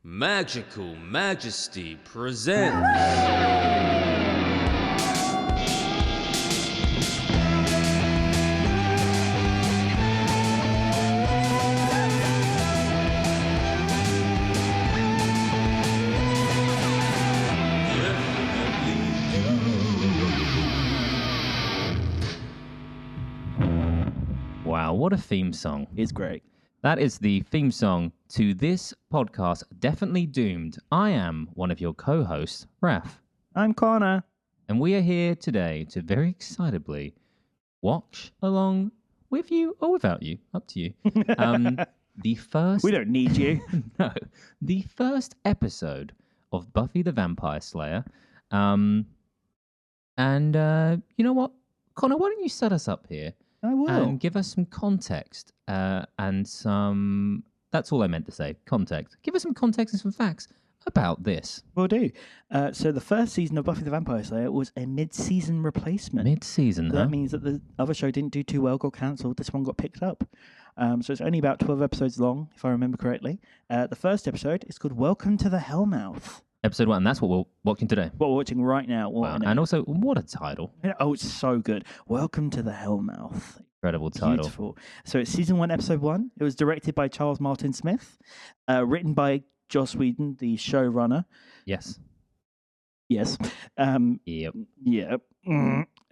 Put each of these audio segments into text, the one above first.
Magical Majesty presents. Wow, what a theme song. It's great. That is the theme song to this podcast, Definitely Doomed. I am one of your co-hosts, Raf, I'm Connor. and we are here today to very excitably watch along with you or without you, up to you. The first We don't need you. no, the first episode of Buffy the Vampire Slayer. You know what, Connor, why don't you set us up here? I will. And give us some context and some... That's all I meant to say, context. Give us some context and some facts about this. Will do. So the first season of Buffy the Vampire Slayer was a mid-season replacement. Mid-season, So huh? that means that the other show didn't do too well, got cancelled. This one got picked up. So it's only about 12 episodes long, if I remember correctly. The first episode is called Welcome to the Hellmouth. Episode 1, that's what we're watching today. What we're watching right now. Wow. And also, what a title. Oh, it's so good. Welcome to the Hellmouth. Incredible title. Beautiful. So it's season 1, episode 1. It was directed by Charles Martin Smith, written by Joss Whedon, the showrunner. Yes. Yes. Yep. Yeah.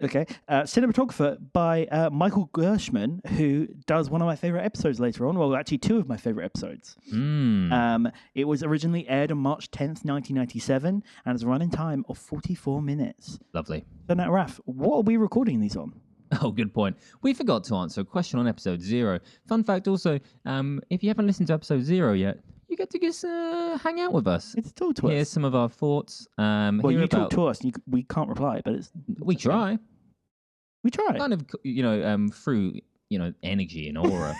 Okay. Cinematographer by Michael Gershman, who does one of my favorite episodes later on. Well, actually, two of my favorite episodes. It was originally aired on March 10th, 1997, and has a running time of 44 minutes. Lovely. So now, Raf, what are we recording these on? Oh, good point. We forgot to answer a question on episode 0. Fun fact also, if you haven't listened to episode 0 yet, you get to just hang out with us. It's talk to Here's us. some of our thoughts. Well, hear you talk about... to us. We can't reply, but We try. We try. Kind of, through, energy and aura,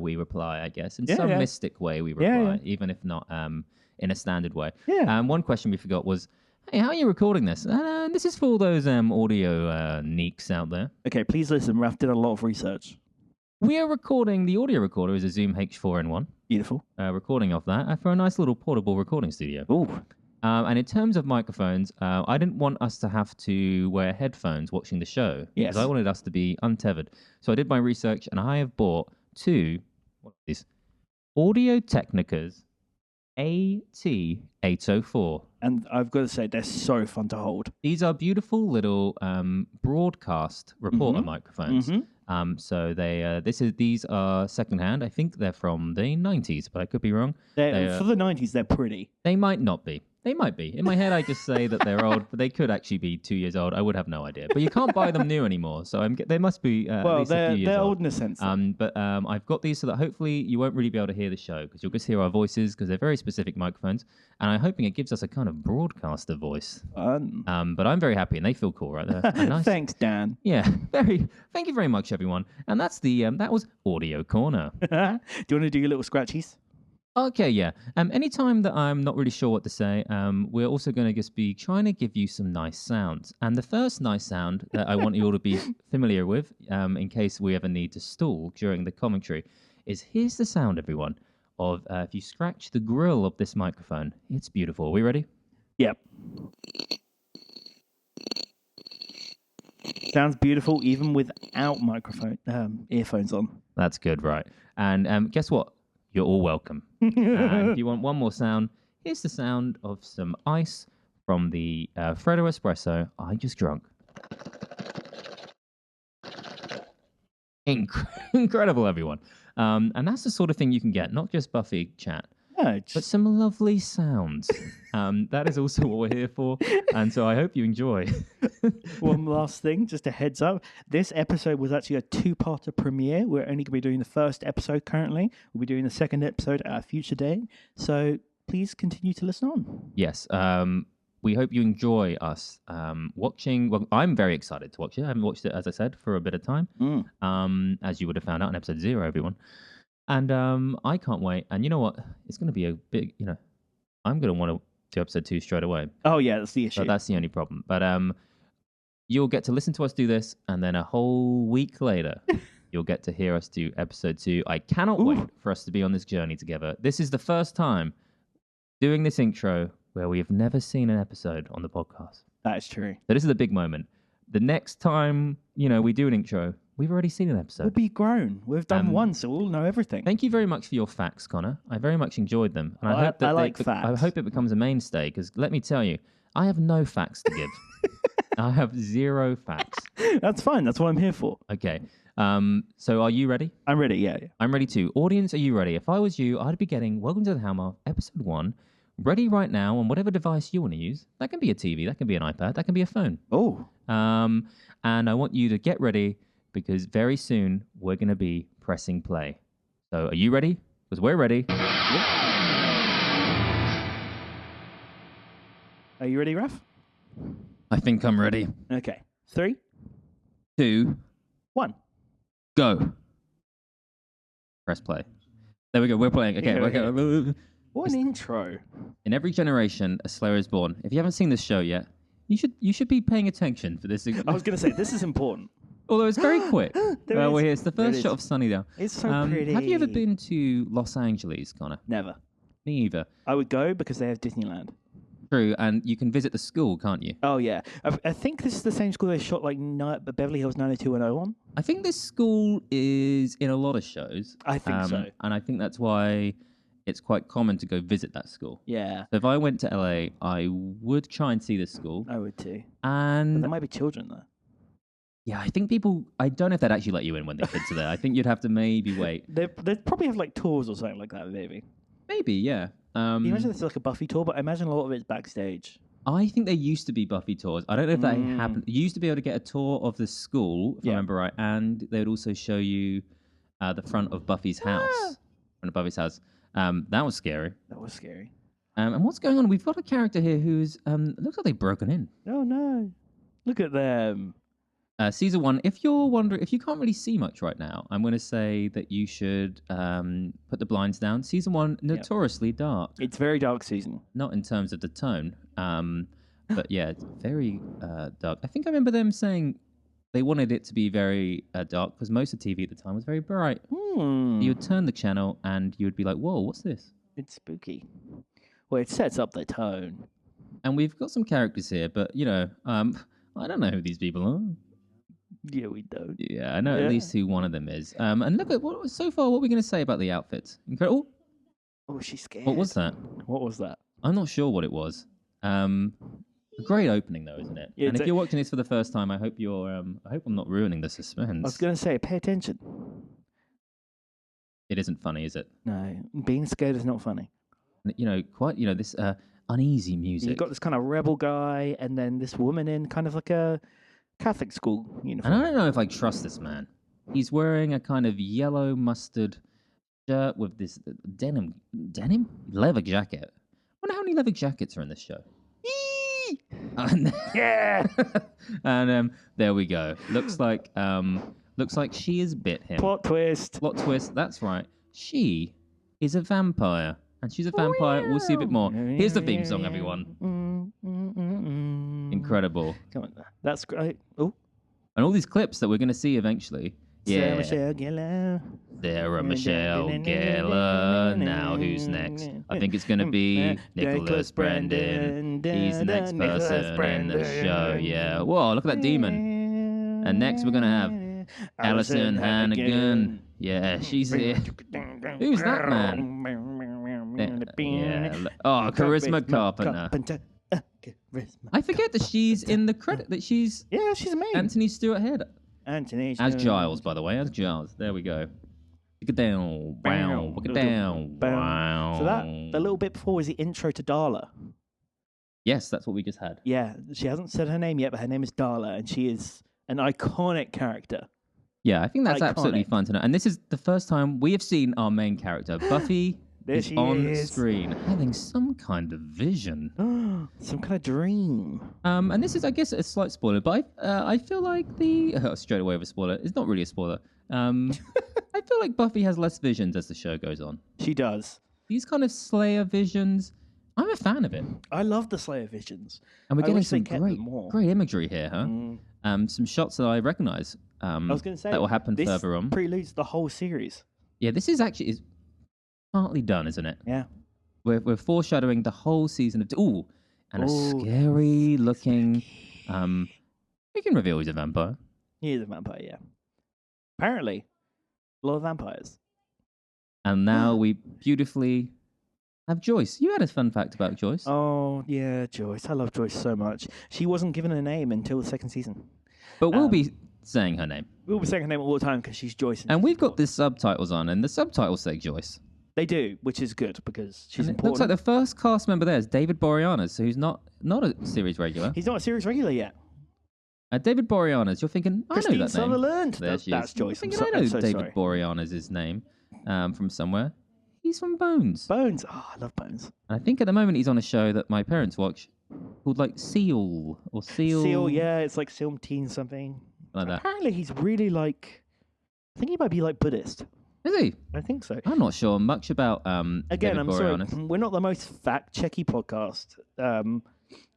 we reply, I guess. In some mystic way, we reply, even if not in a standard way. Yeah. One question we forgot was, hey, how are you recording this? This is for all those audio neeks out there. Okay, please listen. Raf did a lot of research. We are recording, the audio recorder is a Zoom H4n1. Beautiful. Recording of that for a nice little portable recording studio. Ooh. And in terms of microphones, I didn't want us to have to wear headphones watching the show. Yes. Because I wanted us to be untethered. So I did my research and I have bought two, what are these? Audio Technicas AT804. And I've got to say, they're so fun to hold. These are beautiful little broadcast reporter microphones. So these are secondhand. I think they're from the 90s, but I could be wrong. For the 90s, they're pretty. They might not be. They might be. In my head, I just say that they're old, but they could actually be 2 years old. I would have no idea. But you can't buy them new anymore, so they must be at least a few years they're old. old in a sense. But I've got these so that hopefully you won't really be able to hear the show because you'll just hear our voices because they're very specific microphones, and I'm hoping it gives us a kind of broadcaster voice. Fun. But I'm very happy, and they feel cool, right? They're nice. Thanks, Dan. Yeah, Thank you very much, everyone. And that's that was Audio Corner. Do you want to do your little scratchies? Okay, yeah. Anytime that I'm not really sure what to say, we're also going to just be trying to give you some nice sounds. And the first nice sound that I want you all to be familiar with, in case we ever need to stall during the commentary, is here's the sound, everyone, of if you scratch the grill of this microphone. It's beautiful. Are we ready? Yep. Sounds beautiful even without earphones on. That's good, right? And guess what? You're all welcome. And if you want one more sound, here's the sound of some ice from the Freddo Espresso I just drunk. Incredible, everyone. And that's the sort of thing you can get, not just Buffy chat, but some lovely sounds. That is also what we're here for. And so I hope you enjoy. One last thing, just a heads up. This episode was actually a two-parter premiere. We're only going to be doing the first episode currently. We'll be doing the second episode at a future date. So please continue to listen on. Yes. We hope you enjoy us watching. Well, I'm very excited to watch it. I haven't watched it, as I said, for a bit of time. As you would have found out in episode 0, everyone. And I can't wait. And you know what? It's going to be a big, I'm going to want to do episode 2 straight away. Oh, yeah, that's the issue. So that's the only problem. But you'll get to listen to us do this, and then a whole week later, you'll get to hear us do episode 2. I cannot wait for us to be on this journey together. This is the first time doing this intro where we have never seen an episode on the podcast. That is true. So this is a big moment. The next time, we do an intro, we've already seen an episode. We'll be grown. We've done one, so we'll know everything. Thank you very much for your facts, Connor. I very much enjoyed them. And I like facts. I hope it becomes a mainstay, because let me tell you, I have no facts to give. I have 0 facts. That's fine. That's what I'm here for. Okay. So are you ready? I'm ready, yeah. I'm ready too. Audience, are you ready? If I was you, I'd be getting Welcome to the Hellmouth, episode 1, ready right now on whatever device you want to use. That can be a TV, that can be an iPad, that can be a phone. Oh. And I want you to get ready because very soon we're going to be pressing play. So are you ready? Because we're ready. Are you ready, Raf? I think I'm ready. Okay. 3, 2, 1. go. Press play. There we go. We're playing. Okay. Okay. What an intro. In every generation, a Slayer is born. If you haven't seen this show yet, you should be paying attention for this. I was going to say, this is important. Although it's very quick. Well, it's the There it first shot is. of Sunnydale. It's so pretty. Have you ever been to Los Angeles, Connor? Never. Me either. I would go because they have Disneyland. True, and you can visit the school, can't you? Oh, yeah. I think this is the same school they shot like Beverly Hills 90210 on. I think this school is in a lot of shows. I think so. And I think that's why it's quite common to go visit that school. Yeah, So if I went to LA, I would try and see this school. I would too. But And there might be children there. yeah, I think I don't know if they'd actually let you in when the kids are there. I think you'd have to maybe wait. They probably have like tours or something like that, maybe. Maybe, yeah. Can you imagine this is like a Buffy tour, but I imagine a lot of it's backstage. I think there used to be Buffy tours. I don't know if that happened. You used to be able to get a tour of the school, if I remember right, and they would also show you the front of Buffy's house. Front of Buffy's house. That was scary. That was scary. And what's going on? We've got a character here who's looks like they've broken in. Oh no! Look at them. Season 1. If you're wondering, if you can't really see much right now, I'm going to say that you should put the blinds down. Season 1, notoriously dark. It's very dark season. Not in terms of the tone, but yeah, it's very dark. I think I remember them saying they wanted it to be very dark because most of TV at the time was very bright. You would turn the channel and you would be like, whoa, what's this? It's spooky. Well, it sets up the tone. And we've got some characters here, but I don't know who these people are. Yeah, we don't. Yeah, I know at least who one of them is. And look at so far, what are we going to say about the outfits? Incredible. Oh, she's scared. What was that? What was that? I'm not sure what it was. A great opening though, isn't it? Yeah, and if you're watching this for the first time, I hope I hope I'm not ruining the suspense. I was going to say, pay attention. It isn't funny, is it? No, being scared is not funny. Quite this uneasy music. You've got this kind of rebel guy, and then this woman in kind of like a Catholic school uniform. And I don't know if I trust this man. He's wearing a kind of yellow mustard shirt with this denim leather jacket. I wonder how many leather jackets are in this show. Yeah. And there we go. Looks like she has bit him. Plot twist. Plot twist. That's right. She is a vampire, and she's a vampire. We'll see a bit more. Here's the theme song, everyone. Incredible. Come on, that's great. Oh, and all these clips that we're going to see eventually. Sarah Yeah. Michelle Gellar. Sarah Michelle Gellar. Now who's next? I think it's going to be Nicholas Brandon. He's the next person in the show. Yeah. Whoa, look at that demon. And next we're going to have Alison Hannigan. Yeah, she's here. Who's that man? Yeah. Oh, Charisma Carpenter. I forget that she's in the credit, that she's Yeah, she's amazing. Anthony Stewart Head. Anthony. As Giles, by the way, as Giles. There we go. Look it down. Wow. Look it down. Wow. So the little bit before was the intro to Darla. Yes, that's what we just had. Yeah, she hasn't said her name yet, but her name is Darla, and she is an iconic character. Yeah, I think that's absolutely Iconic. fun to know. And this is the first time we have seen our main character, Buffy, There is she on is. screen, having some kind of vision. Some kind of dream. And this is, I guess, a slight spoiler, but I feel like straight away with a spoiler. It's not really a spoiler. I feel like Buffy has less visions as the show goes on. She does. These kind of Slayer visions, I'm a fan of it. I love the Slayer visions. And we're I getting wish they some kept them more. great imagery here, huh? Some shots that I recognise. I was going to say that will happen this further on. preludes the whole series. Yeah, this is partly done, isn't it? Yeah. we're foreshadowing the whole season of and a Ooh, scary looking. We can reveal he's a vampire. He is a vampire, yeah. Apparently, a lot of vampires. And now we beautifully have Joyce. You had a fun fact about Joyce. Oh, yeah, Joyce. I love Joyce so much. She wasn't given a name until the second season. But we'll be saying her name. We'll be saying her name all the time because she's Joyce. And we've got the subtitles on, and the subtitles say Joyce. They do, which is good because she's And it important. looks like the first cast member there is David Boreanaz, who's not a series regular. He's not a series regular yet. David Boreanaz, you're thinking, I know Christine that name. Sutherland. There she That's is. Joyce. I'm thinking, I know I'm so David sorry. Boreanaz's name from somewhere. He's from Bones. Bones. Oh, I love Bones. And I think at the moment he's on a show that my parents watch called like Seal or Seal. Seal, yeah, it's like Seal Teen something. Like that. Apparently, he's really like. I think he might be like Buddhist. Is he? I think so. I'm not sure much about Again, David I'm Boreanaz. sorry. We're not the most fact-checky podcast.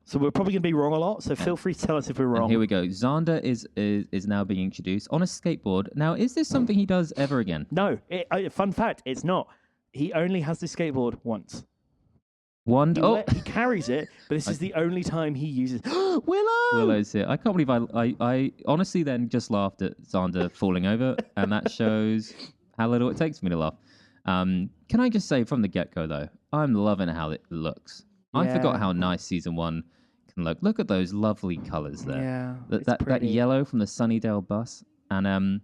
So we're probably going to be wrong a lot. So feel free to tell us if we're wrong. And here we go. Xander is now being introduced on a skateboard. Now, is this something he does ever again? No. Fun fact, it's not. He only has this skateboard once. He carries it, but this is the only time he uses. Willow! Willow's here. I can't believe I honestly then just laughed at Xander falling over, and that shows how little it takes for me to laugh. Can I just say from the get-go, though, I'm loving how it looks. I forgot how nice season 1 can look. Look at those lovely colours there. Yeah, That yellow from the Sunnydale bus, and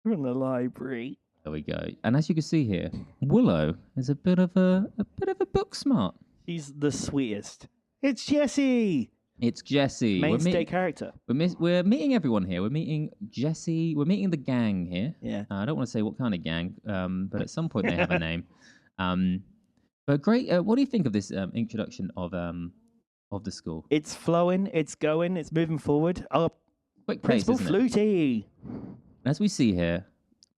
we're in the library. there we go. And as you can see here, Willow is a bit of a book smart. She's the sweetest. It's Jessie. It's Jessie. Mainstay character. We're meeting everyone here. We're meeting Jessie. We're meeting the gang here. Yeah. I don't want to say what kind of gang, but at some point they have a name. But great. What do you think of this introduction of the school? It's flowing. It's going. It's moving forward. Our Quick pace, Principal isn't it? Flutie. As we see here,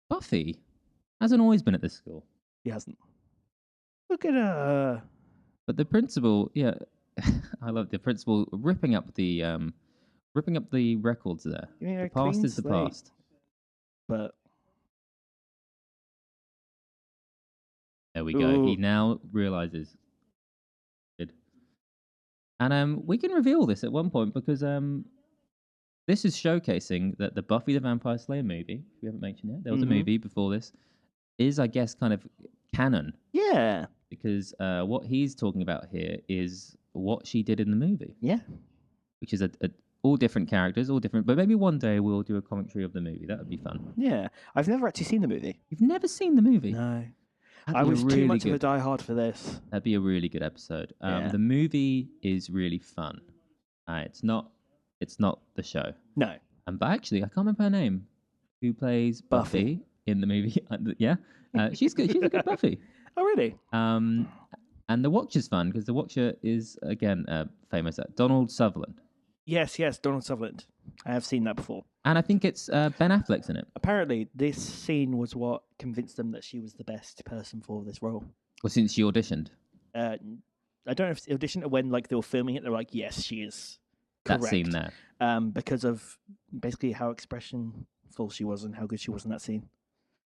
Buffy hasn't always been at this school. He hasn't. Look at her. But the principal, yeah, I love the principal ripping up the records there. You mean The a past clean is the slate? past. But There we go. He Ooh. now realizes. Good. And we can reveal this at one point because this is showcasing that the Buffy the Vampire Slayer movie, we haven't mentioned yet, there was a movie before this, is, I guess, kind of canon. yeah. Because what he's talking about here is what she did in the movie. Yeah. Which is all different characters, all different. But maybe one day we'll do a commentary of the movie. That would be fun. Yeah. I've never actually seen the movie. You've never seen the movie? No. That'd I be was really too much good. of a diehard for this. That'd be a really good episode. Yeah. The movie is really fun. It's not the show. No. But actually, I can't remember her name. Who plays Buffy, in the movie? Yeah, she's good. She's a good Buffy. Oh, really? And the Watcher's fun because the Watcher is again famous. Donald Sutherland. Yes, Donald Sutherland. I have seen that before. And I think it's Ben Affleck's in it. Apparently, this scene was what convinced them that she was the best person for this role. Well, since she auditioned. I don't know if it's audition or when they were filming it. They're like, yes, she is correct. That scene there. Because of basically how expressionful she was and how good she was in that scene.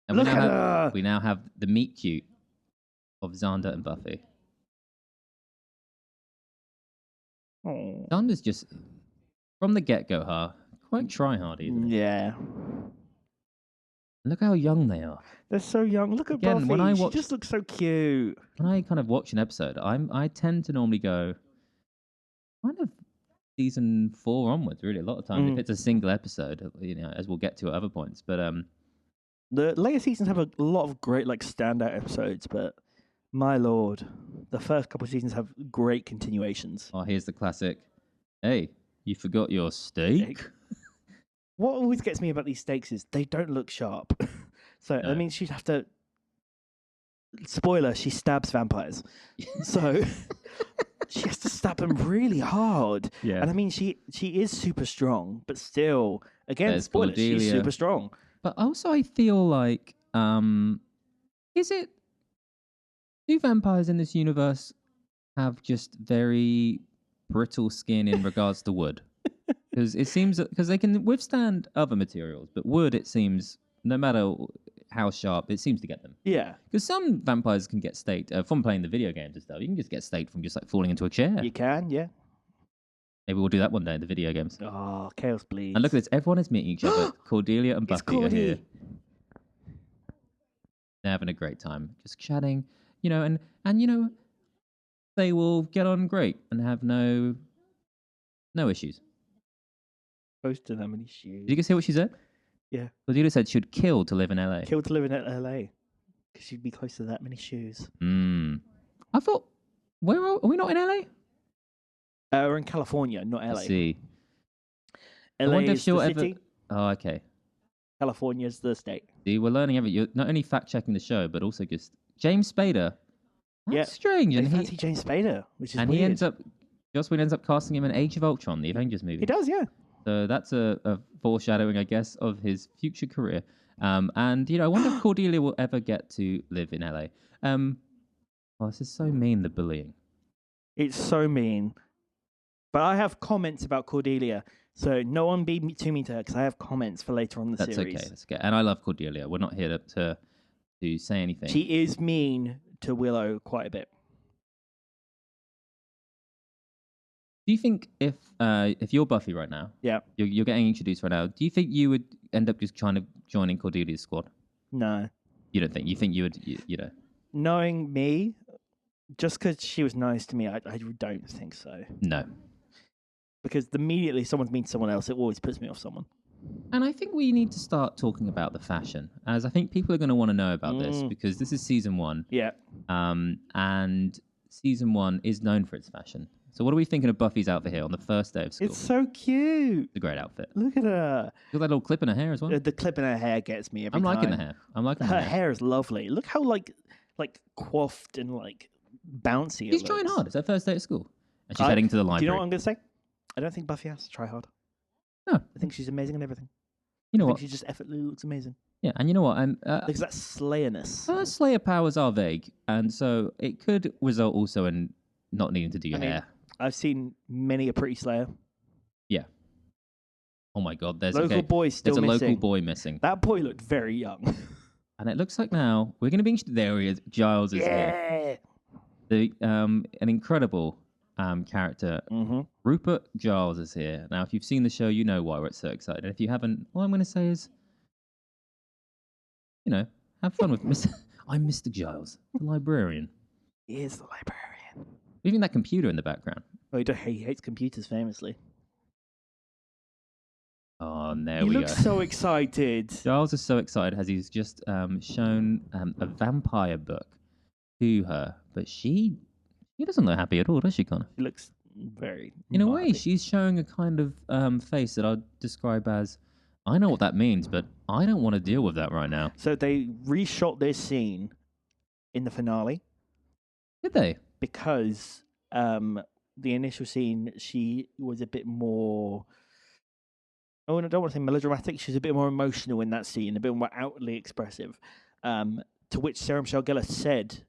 And Look at her! we now have the meet cute of Xander and Buffy. Oh. Xander's just, from the get-go, quite try-hard, isn't he? Yeah. Look how young they are. They're so young. Look at Again, Buffy. when I She watch- just looks so cute. When I kind of watch an episode, I tend to normally go kind of season 4 onwards, really, a lot of times. If it's a single episode, as we'll get to at other points. But The later seasons have a lot of great, standout episodes, but my lord, the first couple of seasons have great continuations. here's the classic. Hey, you forgot your steak? What always gets me about these steaks is they don't look sharp. So, No. I mean, she'd have to... Spoiler, she stabs vampires. So, she has to stab them really hard. Yeah. And I mean, she is super strong, but still, again, There's spoiler, she's Cordelia. super strong. But also, I feel like, do vampires in this universe have just very brittle skin in regards to wood? Because it seems because they can withstand other materials, but wood, it seems, no matter how sharp it seems to get them. Yeah, Because some vampires can get staked from playing the video games and stuff. You can just get staked from just like falling into a chair. you can. Yeah. Maybe we'll do that one day in the video games. Oh, Chaos Bleeds. And look at this. Everyone is meeting each other. Cordelia and It's Buffy are here. Cordy. They're having a great time, just chatting, and they will get on great and have no issues. Close to them in his shoes. Did you guys hear what she said? Yeah. Cordelia said she'd kill to live in LA. Killed to live in LA because she'd be close to that many shoes. I thought, where are we not in LA? We're in California, not LA. I see. I LA wonder if is she'll the ever. city. Oh, okay. California's the state. See, we're learning everything. You're not only fact checking the show, but also just James Spader. That's Yeah. strange, They and fancy James Spader, which is and weird. he ends up. Joss Whedon ends up casting him in Age of Ultron, the Avengers movie. He does, yeah. So that's a foreshadowing, I guess, of his future career. And I wonder if Cordelia will ever get to live in LA. This is so mean, the bullying. It's so mean. But I have comments about Cordelia, so no one be too mean to her because I have comments for later on in the That's series. okay. That's okay. And I love Cordelia. We're not here to say anything. She is mean to Willow quite a bit. Do you think if you're Buffy right now, Yeah. you're getting introduced right now, do you think you would end up just trying to joining Cordelia's squad? No. You don't think? You think you would? Knowing me, just because she was nice to me, I don't think so. No. Because immediately someone's mean to someone else, it always puts me off someone. And I think we need to start talking about the fashion, as I think people are going to want to know about this because this is season 1. Yeah. And season 1 is known for its fashion. So what are we thinking of Buffy's outfit here on the first day of school? It's so cute. It's a great outfit. Look at her. Look at that little clip in her hair as well. The clip in her hair gets me every I'm time. liking the hair. I'm liking Her the hair. hair is lovely. Look how like coiffed and like bouncy it She's trying looks. hard. It's her first day at school. And she's heading to the library. Do you know what I'm going to say? I don't think Buffy has to try hard. No. I think she's amazing in everything. You know I think what? she just effortlessly looks amazing. Yeah, and you know what? Look at that slayerness. Her Slayer powers are vague, and so it could result also in not needing to do your hair. I've seen many a pretty slayer. Yeah. Oh my God, there's Local boy still there's a missing. local boy missing. That boy looked very young. And it looks like now we're going to be there. He is. Giles is here. The an incredible character. Mm-hmm. Rupert Giles is here. Now, if you've seen the show, you know why we're so excited. And if you haven't, all I'm going to say is, have fun with Mr. I'm Mr. Giles, the librarian. He is the librarian. Even that computer in the background. Oh, he hates computers famously. Oh, and there He we go. looks so excited. Giles is so excited as he's just shown a vampire book to her, but she doesn't look happy at all, does she, Connor? He looks very. In a not way, happy. she's showing a kind of face that I'd describe as, I know what that means, but I don't want to deal with that right now. So they reshot this scene in the finale Did they? because the initial scene, she was a bit more. Oh, I don't want to say melodramatic. She was a bit more emotional in that scene, a bit more outwardly expressive. To which Sarah Michelle Gellar said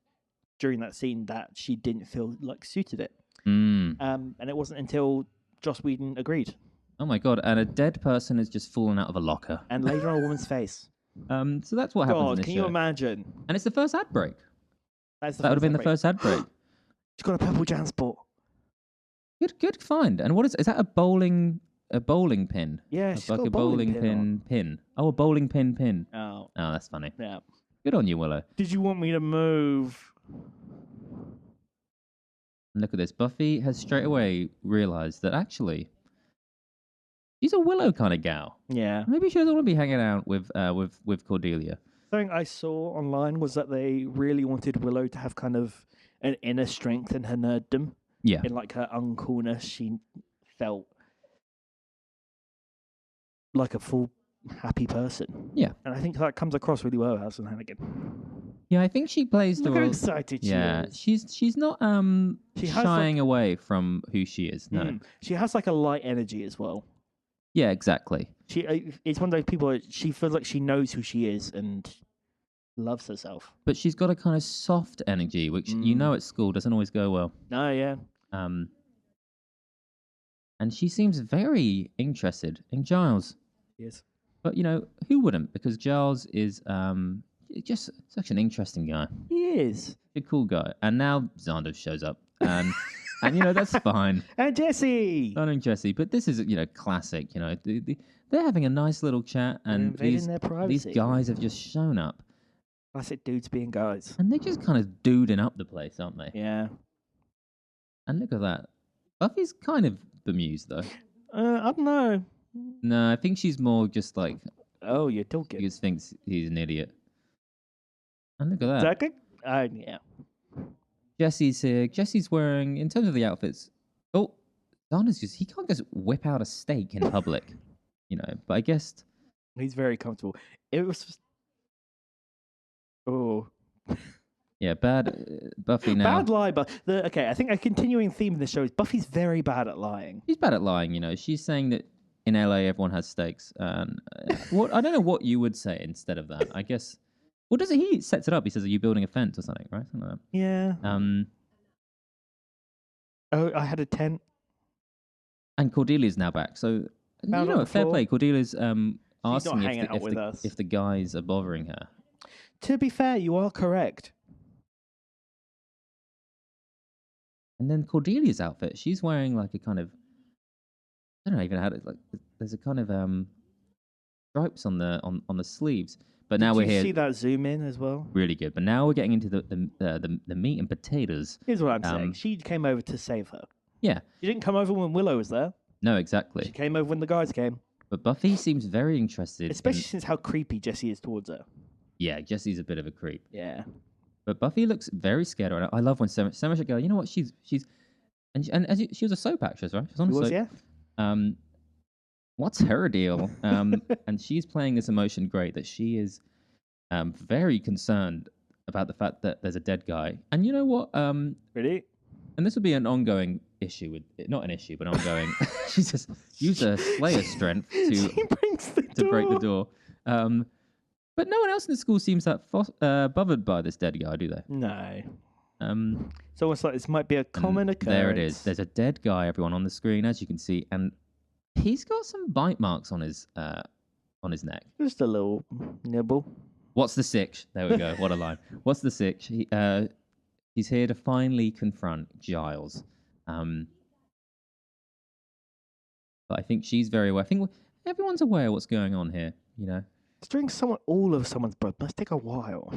during that scene that she didn't feel like suited it. Mm. And it wasn't until Joss Whedon agreed Oh my God, and a dead person has just fallen out of a locker. and laid on a woman's face. So that's what happens in God, this can show. you imagine? And it's the first ad break. That's That would have been the break. first ad break. She's got a purple Jansport. Good find. And what is that? A bowling pin? Yeah, It's she's like got a bowling pin. Oh, a bowling pin. Oh, Oh, that's funny. yeah. Good on you, Willow. Did you want me to move? And look at this. Buffy has straight away realized that actually she's a Willow kind of gal. Yeah. Maybe she doesn't want to be hanging out with Cordelia. Something I saw online was that they really wanted Willow to have kind of an inner strength in her nerddom. Yeah. In like her uncoolness, she felt like a full happy person. Yeah. And I think that comes across really well as Hannigan. Yeah, I think she plays the Look how role. excited she Yeah, is. she's not She has, shying away from who she is. No. Mm. She has like a light energy as well. Yeah, exactly. It's one of those people. She feels like she knows who she is and loves herself. But she's got a kind of soft energy, which you know at school doesn't always go well. Oh yeah. And she seems very interested in Giles. Yes. But who wouldn't? Because Giles is just such an interesting guy. He is. A cool guy. And now Xander shows up. And that's fine. And Jesse. I know Jesse, but this is classic. They're having a nice little chat, and invading their these privacy. guys have just shown up, Classic dudes being guys. and they're just kind of duding up the place, aren't they? Yeah. And look at that. Buffy's kind of bemused though. I don't know. No, I think she's more just like Oh, you're talking. she just thinks he's an idiot. And look at Is that. that good? Yeah. Jesse's here. Jesse's wearing, in terms of the outfits. Oh, Xander's he can't just whip out a steak in public, But I guess. He's very comfortable. It was. Oh. Yeah, bad Buffy now. Bad lie, but I think a continuing theme of the show is Buffy's very bad at lying. She's bad at lying, She's saying that in LA everyone has steaks, and what I don't know what you would say instead of that. I guess. Well, does he sets it up? He says, "Are you building a fence or something?" Right? Something like that. Yeah. Oh, I had a tent. And Cordelia's now back, so Found on the fair floor. play. Cordelia's not asking hanging out with us. if the guys are bothering her. To be fair, you are correct. And then Cordelia's outfit, she's wearing like a kind of, I don't know even how to, like, there's a kind of stripes on the sleeves. But now we're Did you here, see that zoom in as well? really good. But now we're getting into the meat and potatoes. Here's what I'm saying. She came over to save her. Yeah, She didn't come over when Willow was there. no, She exactly. came over when the guys came. But Buffy seems very interested. Especially since how creepy Jessie is towards her. Yeah, Jesse's a bit of a creep. Yeah. But Buffy looks very scared right now. I love when so much go, you know what, she's and as she was a soap actress, right? She was on She a was, soap. yeah? What's her deal? And she's playing this emotion great that she is very concerned about the fact that there's a dead guy. And you know what? Really? And this will be an ongoing issue with, not an issue, but ongoing. She says, use a Slayer strength She brings the to break the door. But no one else in the school seems that bothered by this dead guy, do they? No. Um, It's almost like this might be a common occurrence. There it is. There's a dead guy, everyone, on the screen, as you can see, and he's got some bite marks on his neck. Just a little nibble. What's the sitch? There we go. What a line. What's the sitch? He's here to finally confront Giles. But I think she's very aware. I think everyone's aware of what's going on here, To drink all of someone's blood must take a while.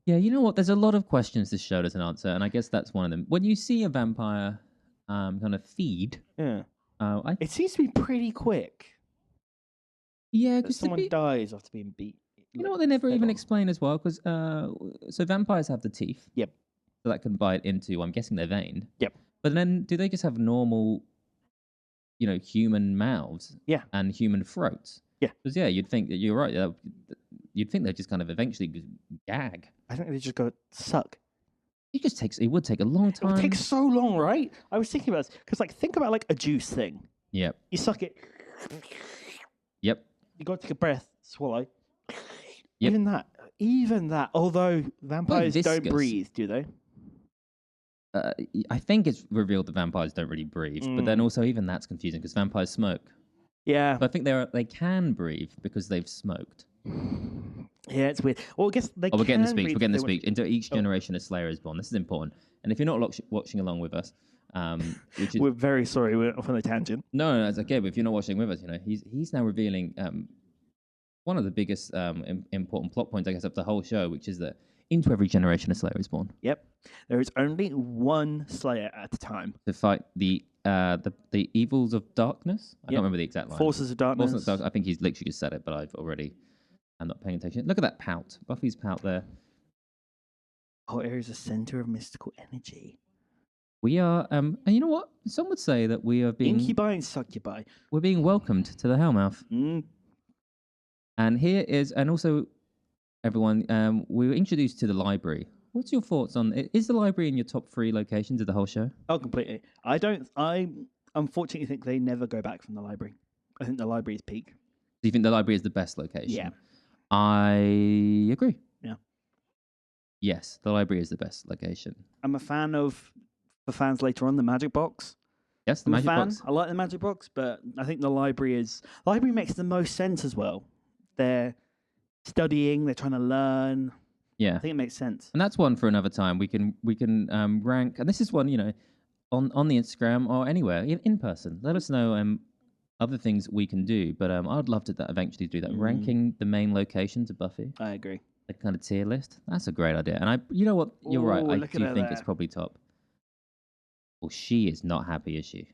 Yeah, you know what? There's a lot of questions this show doesn't answer, and I guess that's one of them. When you see a vampire kind of feed, Yeah. I It seems to be pretty quick. yeah, That because someone dies after being beat. you know what they never fed even on. explain as well, because so vampires have the teeth. Yep. So that can bite into. I'm guessing they're veined. Yep. But then, do they just have normal, human mouths? Yeah. And human throats. Yeah. Because you'd think that you're right. You'd think they just kind of eventually gag. I think they just go suck. It would take a long It time. would take so long, right? I was thinking about this because, think about a juice thing. Yep. You suck it. Yep. You got to take a breath, swallow. Yep. Even that. Although vampires don't viscous. breathe, do they? I think it's revealed that vampires don't really breathe, but then also even that's confusing because vampires smoke. Yeah. But I think they can breathe because they've smoked. Yeah, it's weird. Well, I guess they. Oh, we're getting the can speech. breathe We're getting the if they speech. Into each generation a Slayer is born. This is important. And if you're not watching along with us, which is We're very sorry. We're off on a tangent. no, it's okay. But if you're not watching with us, he's now revealing one of the biggest important plot points, I guess, of the whole show, which is that into every generation a Slayer is born Yep. There is only one Slayer at a time. to fight the evils of darkness. I Yep. can't remember the exact line. Forces of Darkness. Forces of Darkness. I think he's literally just said it, but I'm not paying attention. Look at that pout. Buffy's pout there. Oh, area's a center of mystical energy. We are, and you know what? Some would say that we are being Incubi and succubi. we're being welcomed to the Hellmouth. Mm. And here is, and also, everyone, we were introduced to the library. What's your thoughts on? Is the library in your top 3 locations of the whole show? Oh, completely. I unfortunately think they never go back from the library. I think the library is peak. Do you think the library is the best location? Yeah. I agree. Yeah. Yes, the library is the best location. I'm a fan of, for fans later on, the Magic Box. Yes, the I'm magic a fan. box. I like the Magic Box, but I think the library makes the most sense as well. studying. They're trying to learn. Yeah, I think it makes sense. and that's one for another time. We can rank, and this is one on the Instagram or anywhere in person. Let us know other things we can do. But I'd love to eventually do that, ranking the main locations of Buffy. I agree. A kind of tier list. That's a great idea. And you know what? You're right. I look do at think her it's there. probably top. Well, she is not happy, is she?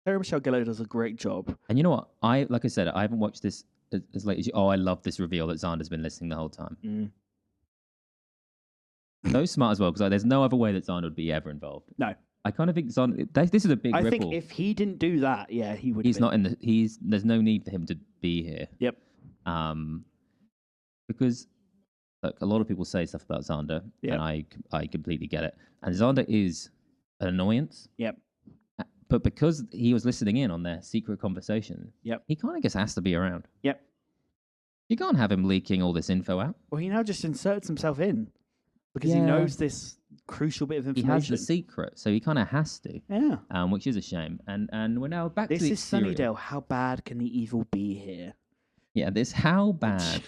Sarah Michelle Gellar does a great job. And you know what? Like I said, I haven't watched this as late as you. Oh, I love this reveal that Xander's been listening the whole time. So smart as well, because there's no other way that Xander would be ever involved. No. I kind of think Xander. This is a big I ripple. think if he didn't do that, yeah, he would. He's not in the. There's no need for him to be here. Yep. Because look, a lot of people say stuff about Xander, Yep. and I completely get it. And Xander is an annoyance. Yep. But because he was listening in on their secret conversation, Yep. he kind of just has to be around. Yep. You can't have him leaking all this info out. Well, he now just inserts himself in because he Yeah. knows this crucial bit of He information. has the secret, so he kind of has to, Yeah. which is a shame. And we're now back This to the is exterior. Sunnydale. How bad can the evil be here? Yeah, how bad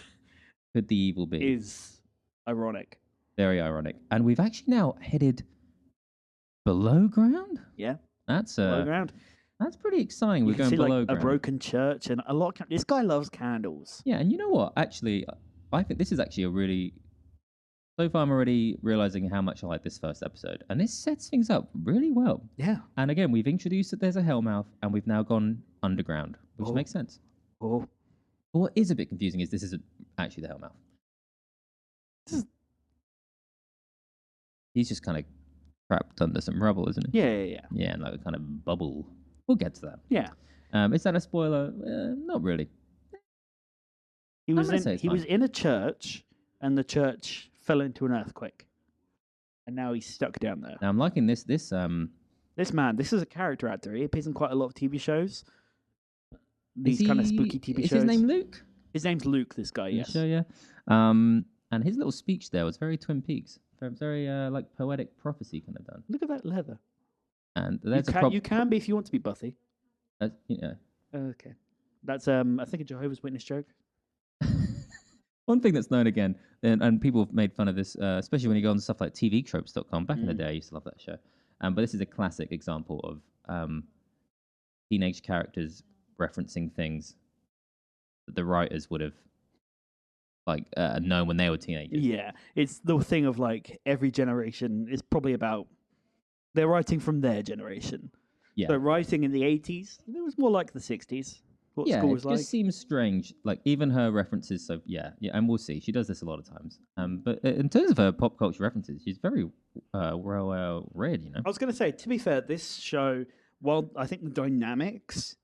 could the evil be? Is ironic. Very ironic. And we've actually now headed below ground. Yeah. That's Below ground. that's pretty exciting. We're You can going see below like ground. a broken church and a lot. This guy loves candles. Yeah, and you know what? Actually, I think this is actually a really. So far, I'm already realizing how much I like this first episode, and this sets things up really well. Yeah. And again, we've introduced that there's a Hellmouth, and we've now gone underground, which Oh. makes sense. Oh. But what is a bit confusing is this isn't actually the Hellmouth. He's just kind of trapped under some rubble, isn't he? Yeah. Yeah, and like a kind of bubble. We'll get to that. Yeah. Is that a spoiler? Not really. He was gonna say in. it's He fine. was in a church, and the church fell into an earthquake, and now he's stuck down there. Now I'm liking this. This man, this is a character actor. He appears in quite a lot of TV shows. These kind of spooky TV is shows. his name Luke? His name's Luke. This guy, yes. Sure, yeah. And his little speech there was very Twin Peaks, very like poetic prophecy kind of done. Look at that leather. And You there's can, you can be if you want to be Buffy. Okay, that's I think a Jehovah's Witness joke. One thing that's known again, and people have made fun of this, especially when you go on stuff like TVtropes.com. Back in the day, I used to love that show. But this is a classic example of teenage characters referencing things that the writers would have known when they were teenagers. Yeah, it's the thing of like every generation is probably about they're writing from their generation. Yeah. So writing in the 80s, it was more like the 60s. What Yeah, school it was like. just seems strange. Like even her references. So yeah, and we'll see. She does this a lot of times. But in terms of her pop culture references, she's very well read. I was going to say, to be fair, this show, while I think the dynamics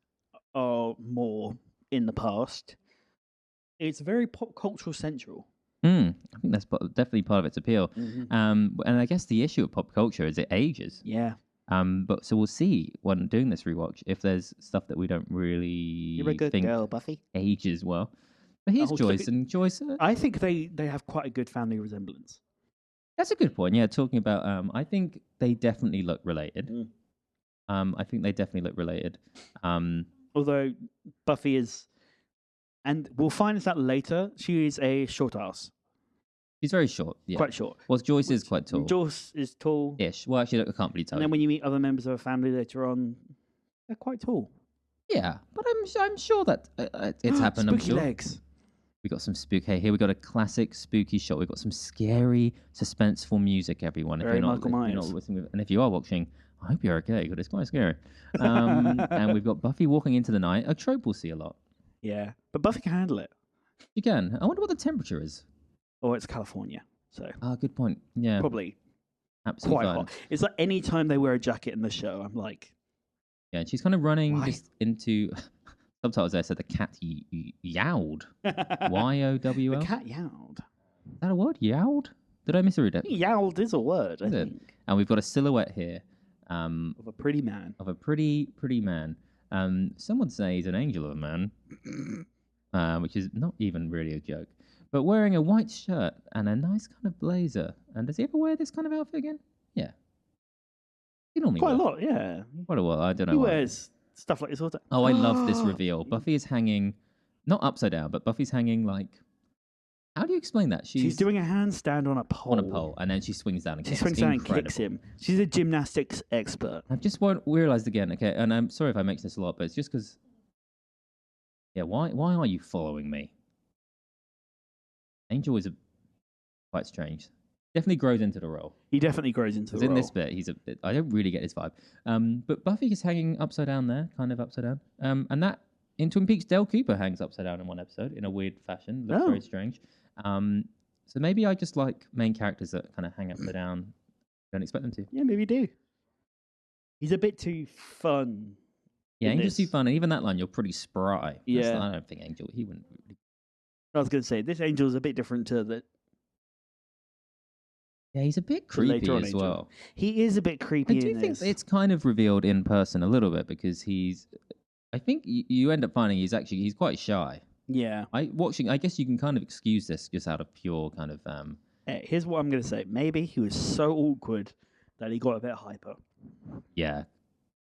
are more in the past, it's very pop cultural central. I think that's definitely part of its appeal. Mm-hmm. And I guess the issue of pop culture is it ages. Yeah. But so we'll see when doing this rewatch if there's stuff that we don't really You're a good think girl, Buffy. ages well. But here's Oh, Joyce, look and Joyce. I think they have quite a good family resemblance. That's a good point. Yeah, talking about. I think they definitely look related. I think they definitely look related. Although Buffy is, and we'll find this out later, she is a short ass. She's very short. Yeah. Quite short. Well, Joyce is quite tall. Joyce is tall. Ish. Well, actually, I can't really tell. And then when you meet other members of her family later on, they're quite tall. Yeah, but I'm sure that it's happened. Spooky I'm sure. legs. We got some spook. Hey, here we got a classic spooky shot. We've got some scary, suspenseful music. Everyone, Very if you're Michael not Myers. listening, and if you are watching, I hope you're okay because it's quite scary. And we've got Buffy walking into the night. A trope we'll see a lot. Yeah. But Buffy can handle it. You can. I wonder what the temperature is. Or it's California. So Ah, good point. Yeah, probably absolutely quite fine. hot. It's like any time they wear a jacket in the show, I'm like, Yeah, she's kind of running Why? just into subtitles. There said the cat yowled. Y-O-W-L. The cat yowled. Is that a word? Yowled? Did I misread it? Yowled is a word, I Is it? think. And we've got a silhouette here Of a pretty man. of a pretty man. Some would say he's an angel of a man, which is not even really a joke. But wearing a white shirt and a nice kind of blazer. And does he ever wear this kind of outfit again? Yeah. He normally Quite a wears- lot, yeah. Quite a lot. I don't know. He why. wears stuff like this all the time. Oh, I love this reveal. Buffy is hanging not upside down, but Buffy's hanging like. How do you explain that? She's doing a handstand on a pole. On a pole, and then she swings down and She kicks. swings down and kicks him. She's a gymnastics expert. I've just realized again, okay, and I'm sorry if I make this a lot, but it's just because. Yeah, why are you following me? Angel is quite strange. Definitely grows into the role. He definitely grows into the role. In this bit, I don't really get his vibe. But Buffy is hanging upside down there, kind of upside down. And that in Twin Peaks, Dale Cooper hangs upside down in one episode in a weird fashion. Looks very strange. So maybe I just like main characters that kind of hang upside down. Don't expect them to. Yeah, maybe you do. He's a bit too fun. Yeah, Angel's too fun, and even that line, you're pretty spry. Yeah. I don't think Angel, he wouldn't. I was going to say, this Angel's a bit different to the... Yeah, he's a bit creepy as well. He is a bit creepy I do think it's kind of revealed in person a little bit because I think you end up finding he's quite shy. Yeah. I guess you can kind of excuse this just out of pure kind of... Hey, here's what I'm going to say. Maybe he was so awkward that he got a bit hyper. Yeah.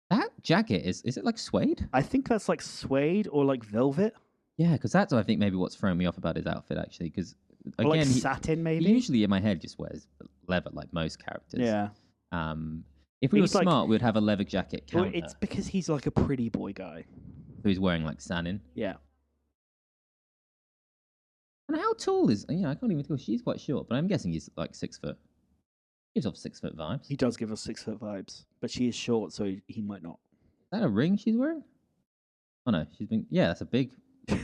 That jacket, is it like suede? I think that's like suede or like velvet. Yeah, because that's I think maybe what's throwing me off about his outfit actually. Because again, like satin maybe. He usually in my head just wears leather like most characters. Yeah. If we were smart, we'd have a leather jacket counter. Well, it's because he's like a pretty boy guy. So he's wearing like satin. Yeah. And how tall is? I can't even tell. She's quite short, but I'm guessing he's like 6 foot. Gives off 6 foot vibes. He does give us 6 foot vibes, but she is short, so he might not. Is that a ring she's wearing? Oh no, she's been. Yeah, that's a big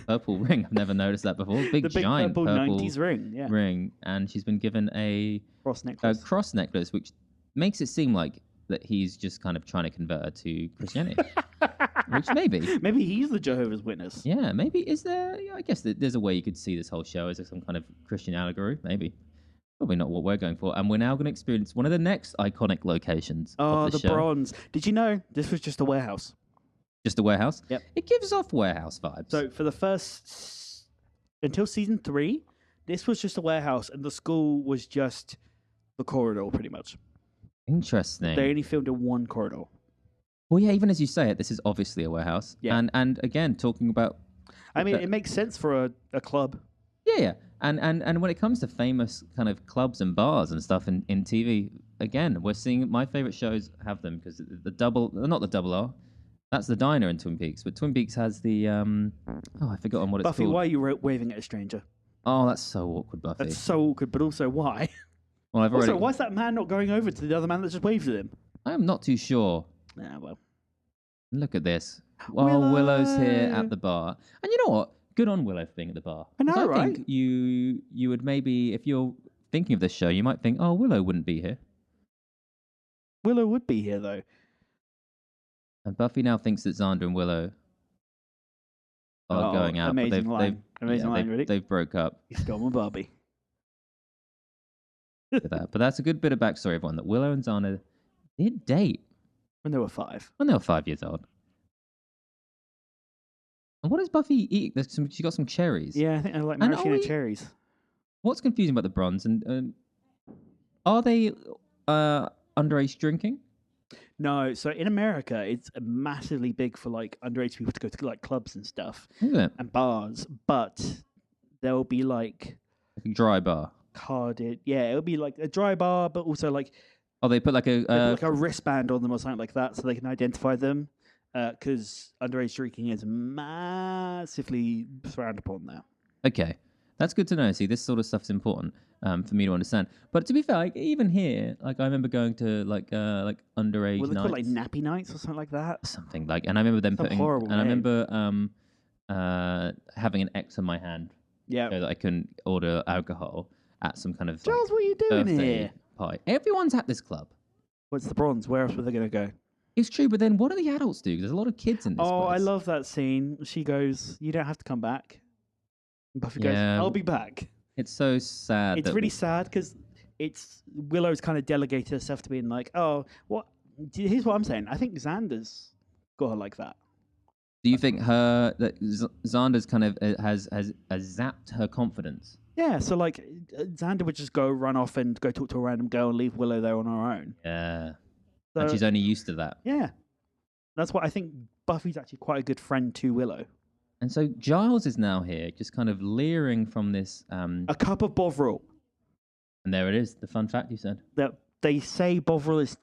purple ring. I've never noticed that before. Big giant purple 90s ring. Yeah. Ring, and she's been given a cross necklace, which makes it seem like that he's just kind of trying to convert her to Christianity. Which maybe he's the Jehovah's Witness. Yeah, maybe is there? Yeah, I guess there's a way you could see this whole show as some kind of Christian allegory. Maybe. Probably not what we're going for. And we're now going to experience one of the next iconic locations. Oh, of the the show. bronze. Did you know this was just a warehouse? Just a warehouse? Yep. It gives off warehouse vibes. So for the first... Until season 3, this was just a warehouse and the school was just the corridor, pretty much. Interesting. They only filmed in one corridor. Well, yeah, even as you say it, this is obviously a warehouse. Yeah. And again, talking about... I mean, it makes sense for a club. Yeah. And when it comes to famous kind of clubs and bars and stuff in TV, again, we're seeing my favorite shows have them because not the double R, that's the diner in Twin Peaks, but Twin Peaks has the I forgot what it's Buffy, called. why are you waving at a stranger? Oh, that's so awkward, Buffy. That's so awkward, but also why? Well, Also, why's that man not going over to the other man that just waved at him? I am not too sure. Yeah, well. Look at this. Oh, Willow's here at the bar, and you know what? Good on Willow for being at the bar. I know, right? I think you would maybe, if you're thinking of this show, you might think, oh, Willow wouldn't be here. Willow would be here, though. And Buffy now thinks that Xander and Willow are going out. Amazing line. Ready? They've broke up. He stole my Barbie. Look at that. But that's a good bit of backstory, everyone, that Willow and Xander did date. When they were 5. When they were 5 years old. And what does Buffy eat? She got some cherries. Yeah, I think I like maraschino cherries. What's confusing about the bronze? And are they underage drinking? No, so in America, it's massively big for like underage people to go to like clubs and stuff Is it? and bars, but there'll be like A dry bar. carded. Yeah, it'll be like a dry bar, but also like Oh, they put like they put like a wristband on them or something like that, so they can identify them. Because underage drinking is massively frowned upon there. Okay, that's good to know. See, this sort of stuff's important for me to understand. But to be fair, like even here, like I remember going to like underage Well, they nights, call it like nappy nights or something like that. something like, and I remember them Some putting, horrible and I name. remember having an X on my hand Yeah. so that I couldn't order alcohol at some kind of Charles, what are you doing birthday here? party. Everyone's at this club. What's the bronze? Where else were they going to go? It's true, but then what do the adults do? 'Cause there's a lot of kids in this Oh, I place. love that scene. She goes, "You don't have to come back." And Buffy goes, Yeah. "I'll be back." It's so sad. It's that really sad because it's Willow's kind of delegated herself to being like, "Oh, what?" Here's what I'm saying. I think Xander's got her like that. Do you think that Xander's kind of has zapped her confidence? Yeah. So like, Xander would just go run off and go talk to a random girl and leave Willow there on her own. Yeah. So, And she's only used to that. yeah. That's what I think. Buffy's actually quite a good friend to Willow. And so Giles is now here, just kind of leering from this. A cup of Bovril. And there it is, the fun fact you said. That they say Bovril is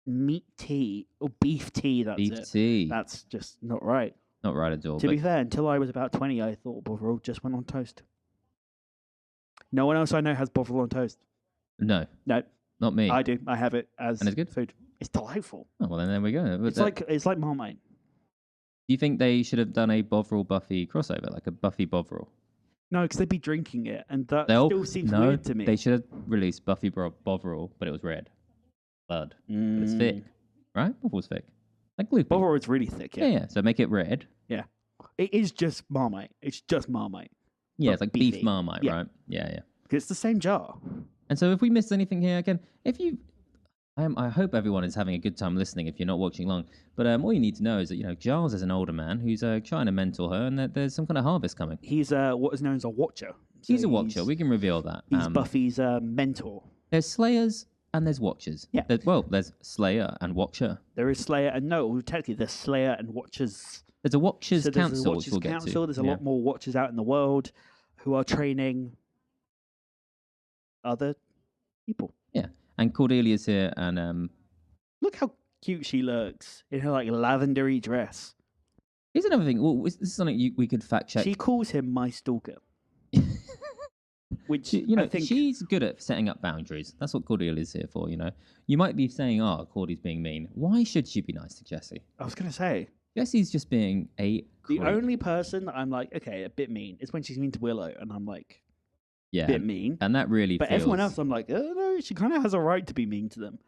meat tea or beef tea. That's Beef it. tea. That's just not right. Not right at all. To but be fair, until I was about 20, I thought Bovril just went on toast. No one else I know has Bovril on toast. No, No, not me. I do. I have it as And it's good? food. It's delightful. Oh, well, then there we go. But It's like Marmite. do you think they should have done a Bovril Buffy crossover, like a Buffy Bovril? No, because they'd be drinking it, and that They'll- still seems no, weird to me. They should have released Buffy Bovril, but it was red. Blood. But it's thick, right? Bovril's thick. Like glue. Bovril is really thick. Yeah, yeah. So make it red. It is just Marmite. It's just Marmite. Yeah, But it's like beefy. beef Marmite, Yeah. right? Yeah, yeah. 'Cause it's the same jar. And so if we missed anything here, again, if you... I hope everyone is having a good time listening if you're not watching along. But all you need to know is that, Giles is an older man who's trying to mentor her and that there's some kind of harvest coming. He's what is known as a watcher. So He's a watcher. We can reveal that. He's Buffy's mentor. There's slayers and there's watchers. Yeah. There's slayer and watcher. There is Slayer, and no, technically there's Slayer and Watchers. There's a watchers So there's a council, Watchers which we'll get Council. to. There's a Yeah. lot more Watchers out in the world who are training other people. And Cordelia's here, and Look how cute she looks in her like lavendery dress. here's another thing. Well, this is something we could fact check. She calls him my stalker, which I think she's good at setting up boundaries. That's what Cordelia's here for. You might be saying, "Oh, Cordy's being mean." Why should she be nice to Jessie? I was gonna say. Jesse's just being a The creep. only person that I'm like, okay, a bit mean, is when she's mean to Willow, and I'm like, yeah, bit mean. and that really. But feels, everyone else, I'm like, oh no, she kind of has a right to be mean to them.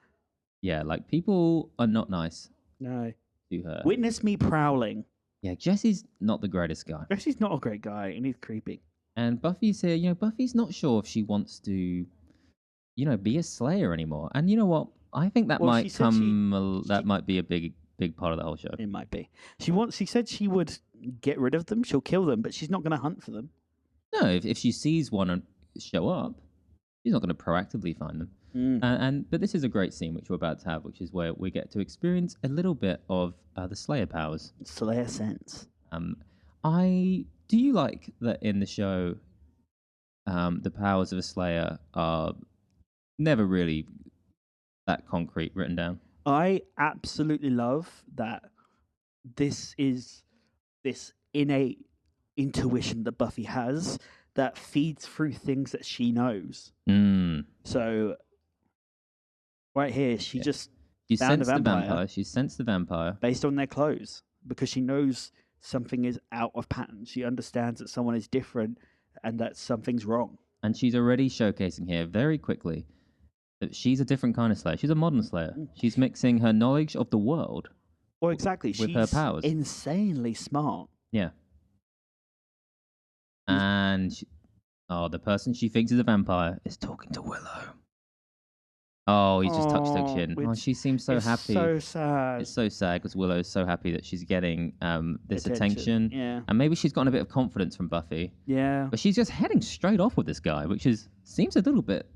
yeah, like people are not nice No. to her. Witness me prowling. Yeah, Jesse's not the greatest guy, Jesse's not a great guy, and he's creepy. and Buffy's here. Buffy's not sure if she wants to, be a Slayer anymore. And you know what? I think that Well, she might said come. That she- might be a big part of the whole show. It might be. She said she would get rid of them. She'll kill them, but she's not going to hunt for them. No, if she sees one and show up, she's not going to proactively find them. But this is a great scene which we're about to have, which is where we get to experience a little bit of the Slayer powers. Slayer sense. Do you like that in the show? The powers of a Slayer are never really that concrete written down. I absolutely love that this is this innate intuition that Buffy has that feeds through things that she knows. So right here, she just She found a sensed the vampire. vampire. She sensed the vampire. based on their clothes because she knows something is out of pattern. She understands that someone is different and that something's wrong. And she's already showcasing here very quickly that she's a different kind of Slayer. She's a modern Slayer. She's mixing her knowledge of the world. Well, exactly. With She's her powers. insanely smart. Yeah. And the person she thinks is a vampire is talking to Willow. Oh, he's just touched her chin. Oh, she seems so it's happy. so sad. It's so sad because Willow is so happy that she's getting this attention. Yeah. And maybe she's gotten a bit of confidence from Buffy. Yeah. But she's just heading straight off with this guy, which seems a little bit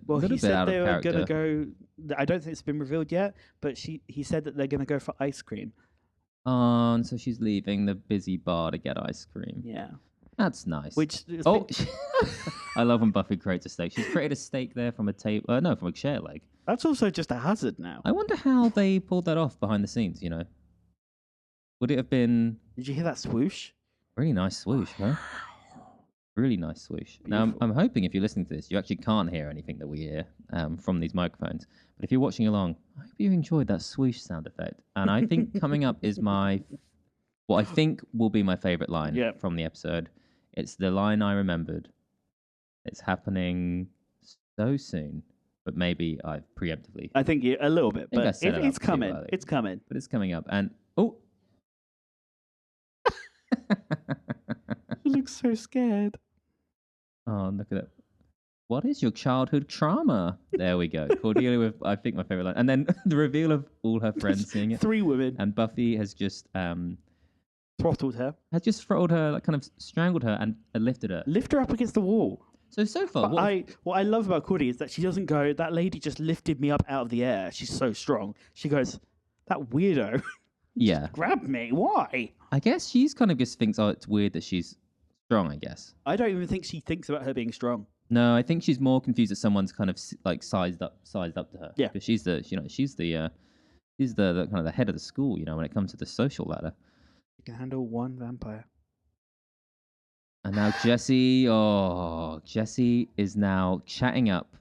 Well, he bit said out they of were character. going to go. I don't think it's been revealed yet, but he said that they're going to go for ice cream. And so she's leaving the busy bar to get ice cream. Yeah. That's nice. Which Oh, I love when Buffy creates a steak. She's created a steak there from a table. No, from a chair leg. that's also just a hazard now. I wonder how they pulled that off behind the scenes. Would it have been Did you hear that swoosh? really nice swoosh, huh? Really nice swoosh. Now, Beautiful. I'm hoping if you're listening to this, you actually can't hear anything that we hear from these microphones. But if you're watching along, I hope you enjoyed that swoosh sound effect. And I think coming up is what I think will be my favorite line Yeah. from the episode. It's the line I remembered. It's happening so soon, but maybe I've preemptively. I think a little bit, think I but set it it's up too coming. early. It's coming. But it's coming up. And, oh! You look so scared. Oh, look at it. What is your childhood trauma? There we go. Cordelia with, I think, my favorite line. And then the reveal of all her friends seeing it. 3 women And Buffy has just throttled her. throttled her, like kind of strangled her and lifted her. Lift her up against the wall. So far, But what I love about Cordy is that she doesn't go, that lady just lifted me up out of the air. She's so strong. She goes, that weirdo yeah. grabbed me. Why? I guess she's kind of just thinks, oh, it's weird that she's strong, I guess. I don't even think she thinks about her being strong. No, I think she's more confused that someone's kind of like sized up to her. Yeah. Because she's the kind of the head of the school, when it comes to the social ladder. You can handle one vampire. And now Jesse is now chatting up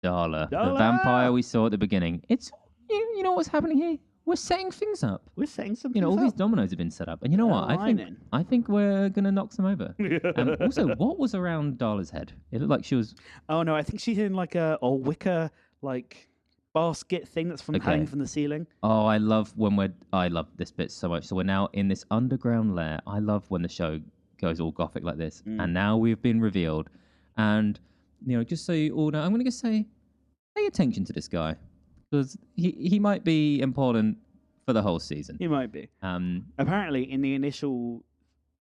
Darla, the vampire we saw at the beginning. It's, you know what's happening here? We're setting things up. We're setting something all up. these dominoes have been set up. And you know what? I think we're going to knock some over. Also, what was around Darla's head? It looked like she was... Oh, no, I think she's in like a wicker, like, basket thing that's hanging from the ceiling. Oh, I love this bit so much. So we're now in this underground lair. I love when the show goes all gothic like this. And now we've been revealed. And, just so you all know, I'm going to just say, pay attention to this guy. Because he might be important for the whole season. He might be. Apparently, in the initial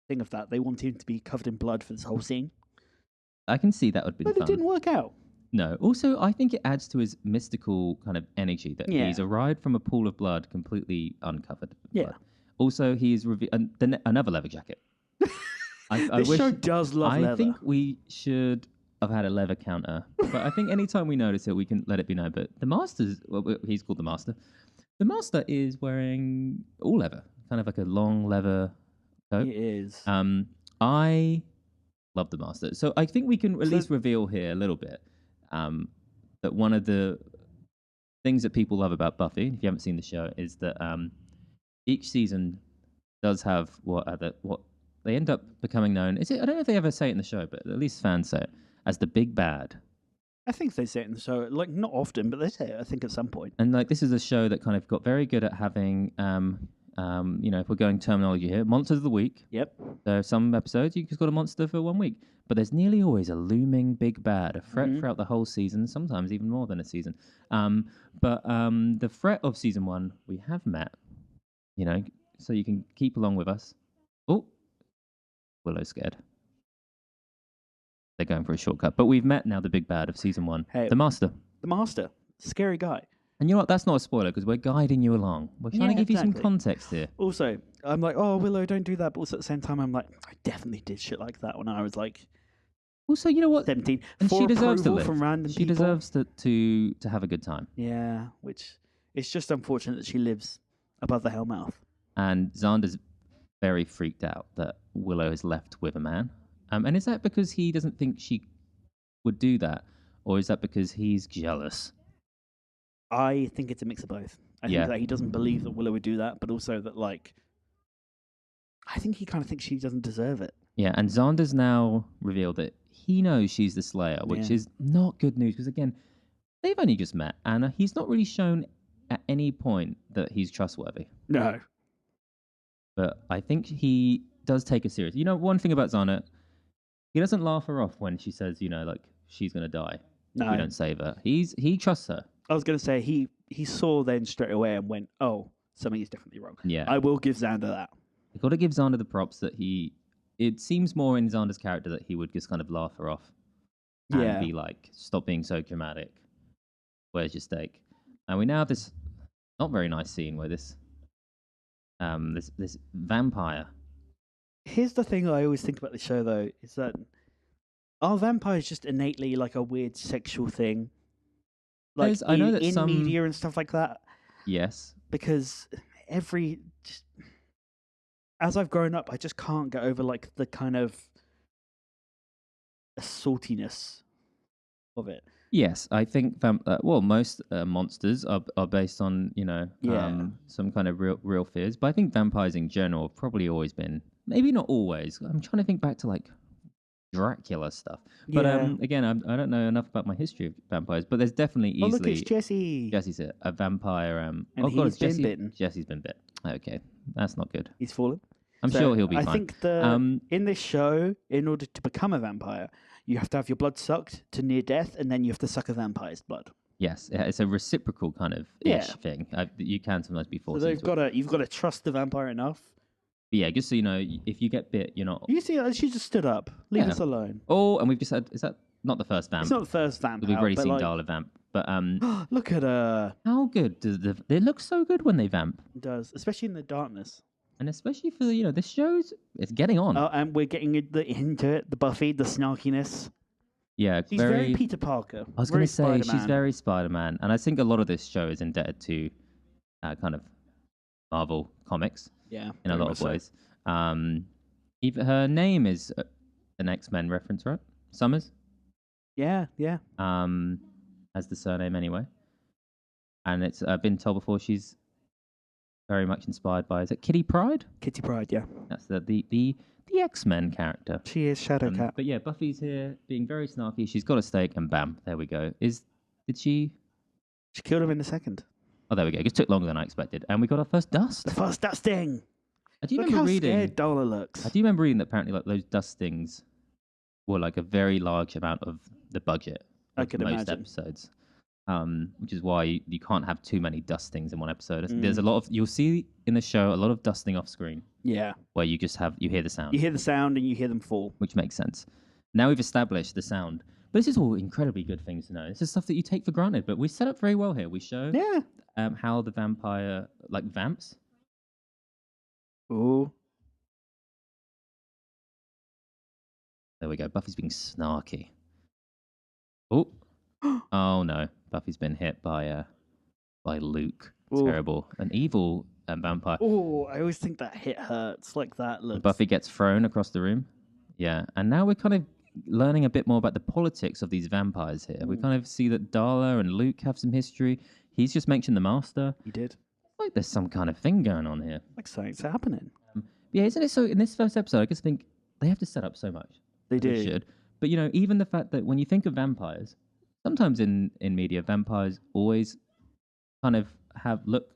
thing of that, they want him to be covered in blood for this whole scene. I can see that would be fun. But it didn't work out. No. Also, I think it adds to his mystical kind of energy that he's arrived from a pool of blood completely uncovered. Yeah. Also, he's another leather jacket. This show does love leather. I think we should have had a leather counter, but I think anytime we notice it, we can let it be known. But the Master's, he's called the Master. The Master is wearing all leather, kind of like a long leather coat. He is. I love the Master. So I think we can at least reveal here a little bit that one of the things that people love about Buffy, if you haven't seen the show, is that each season does have what they end up becoming known. I don't know if they ever say it in the show, but at least fans say it as the big bad. I think they say it in the show, like not often, but they say it, I think, at some point. And like this is a show that kind of got very good at having, if we're going terminology here, monsters of the week. Yep. So some episodes you just got a monster for 1 week, but there's nearly always a looming big bad, a threat throughout the whole season, sometimes even more than a season. But the threat of season 1 we have met, so you can keep along with us. Oh, Willow's scared. They're going for a shortcut. But we've met now the big bad of season 1, the Master. The Master. Scary guy. And you know what? That's not a spoiler because we're guiding you along. We're trying to give you some context here. Also, I'm like, oh, Willow, don't do that. But also at the same time, I'm like, I definitely did shit like that when I was like... Also, you know what? 17. And she deserves to live. From random she deserves to have a good time. Yeah, which it's just unfortunate that she lives above the Hellmouth. And Xander's very freaked out that Willow is left with a man. And is that because he doesn't think she would do that? Or is that because he's jealous? I think it's a mix of both. I think that he doesn't believe that Willow would do that, but also that, like, I think he kind of thinks she doesn't deserve it. Yeah, and Xander's now revealed that he knows she's the Slayer, which is not good news because, again, they've only just met, and he's not really shown at any point that he's trustworthy. No. But I think he does take it serious. One thing about Xander, he doesn't laugh her off when she says, like, she's going to die. No. If we don't save her. He trusts her. I was going to say, he saw then straight away and went, oh, something is definitely wrong. Yeah. I will give Xander that. You've got to give Xander the props that it seems more in Xander's character that he would just kind of laugh her off. And be like, stop being so dramatic. Where's your steak? And we now have this not very nice scene where this vampire. Here's the thing I always think about the show, though, is that are vampires just innately like a weird sexual thing? Like I know that in some media and stuff like that? Yes. Because as I've grown up, I just can't get over like the kind of saltiness of it. Yes, I think most monsters are based on some kind of real fears, but I think vampires in general have probably always been, maybe not always. I'm trying to think back to like Dracula stuff, but again, I don't know enough about my history of vampires, but there's definitely easily. Oh, look, it's Jesse. Jesse's a vampire. And he's been bitten. Jesse's been bit. Okay, that's not good. He's fallen. I'm sure he'll be fine. I think in this show, in order to become a vampire, you have to have your blood sucked to near death, and then you have to suck a vampire's blood. Yes, it's a reciprocal kind of thing. You can sometimes be forced. So you've got to trust the vampire enough. Yeah, just so you know, if you get bit, you're not. You see, she just stood up. Leave us alone. Oh, and we've just had. Is that not the first vamp? It's not the first vamp. We've already seen Darla vamp, but look at her. How good does they look? So good when they vamp. It does, especially in the darkness. And especially for this show's it's getting on. Oh, and we're getting into it. The Buffy, the snarkiness. Yeah, She's very Peter Parker. I was going to say she's very Spider-Man, and I think a lot of this show is indebted to kind of Marvel comics. Yeah, in a lot of ways. Even her name is an X-Men reference, right? Summers. Yeah. As the surname anyway, and it's been told before she's very much inspired by is it Kitty Pryde? Kitty Pryde, yeah. That's the X-Men character. She is Shadowcat. But yeah, Buffy's here being very snarky. She's got a stake, and bam, there we go. Did she? She killed him in a second. Oh, there we go. It just took longer than I expected, and we got our first dust. The first dusting. I do Look remember how reading. scared Dola looks. I do remember reading that apparently like those dustings were like a very large amount of the budget. I Of could most imagine. episodes, which is why you can't have too many dustings in one episode. There's a lot of you'll see in the show a lot of dusting off screen Yeah. where you just you hear the sound, You hear the sound and you hear them fall. which makes sense. Now we've established the sound, but this is all incredibly good things to know. This is stuff that you take for granted, but we set up very well here. We show Yeah. how the vampire like vamps. Ooh. There we go. Buffy's being snarky. Oh, oh no! Buffy's been hit by Luke. Ooh. Terrible, an evil vampire. Oh, I always think that hit hurts. Like that looks. Buffy gets thrown across the room. Yeah, and now we're kind of learning a bit more about the politics of these vampires here. We kind of see that Darla and Luke have some history. He's just mentioned the Master. He did. Like there's some kind of thing going on here. Like something's happening. Yeah, isn't it so? In this first episode, I just think they have to set up so much. They do. Should. But even the fact that when you think of vampires, sometimes in media, vampires always kind of look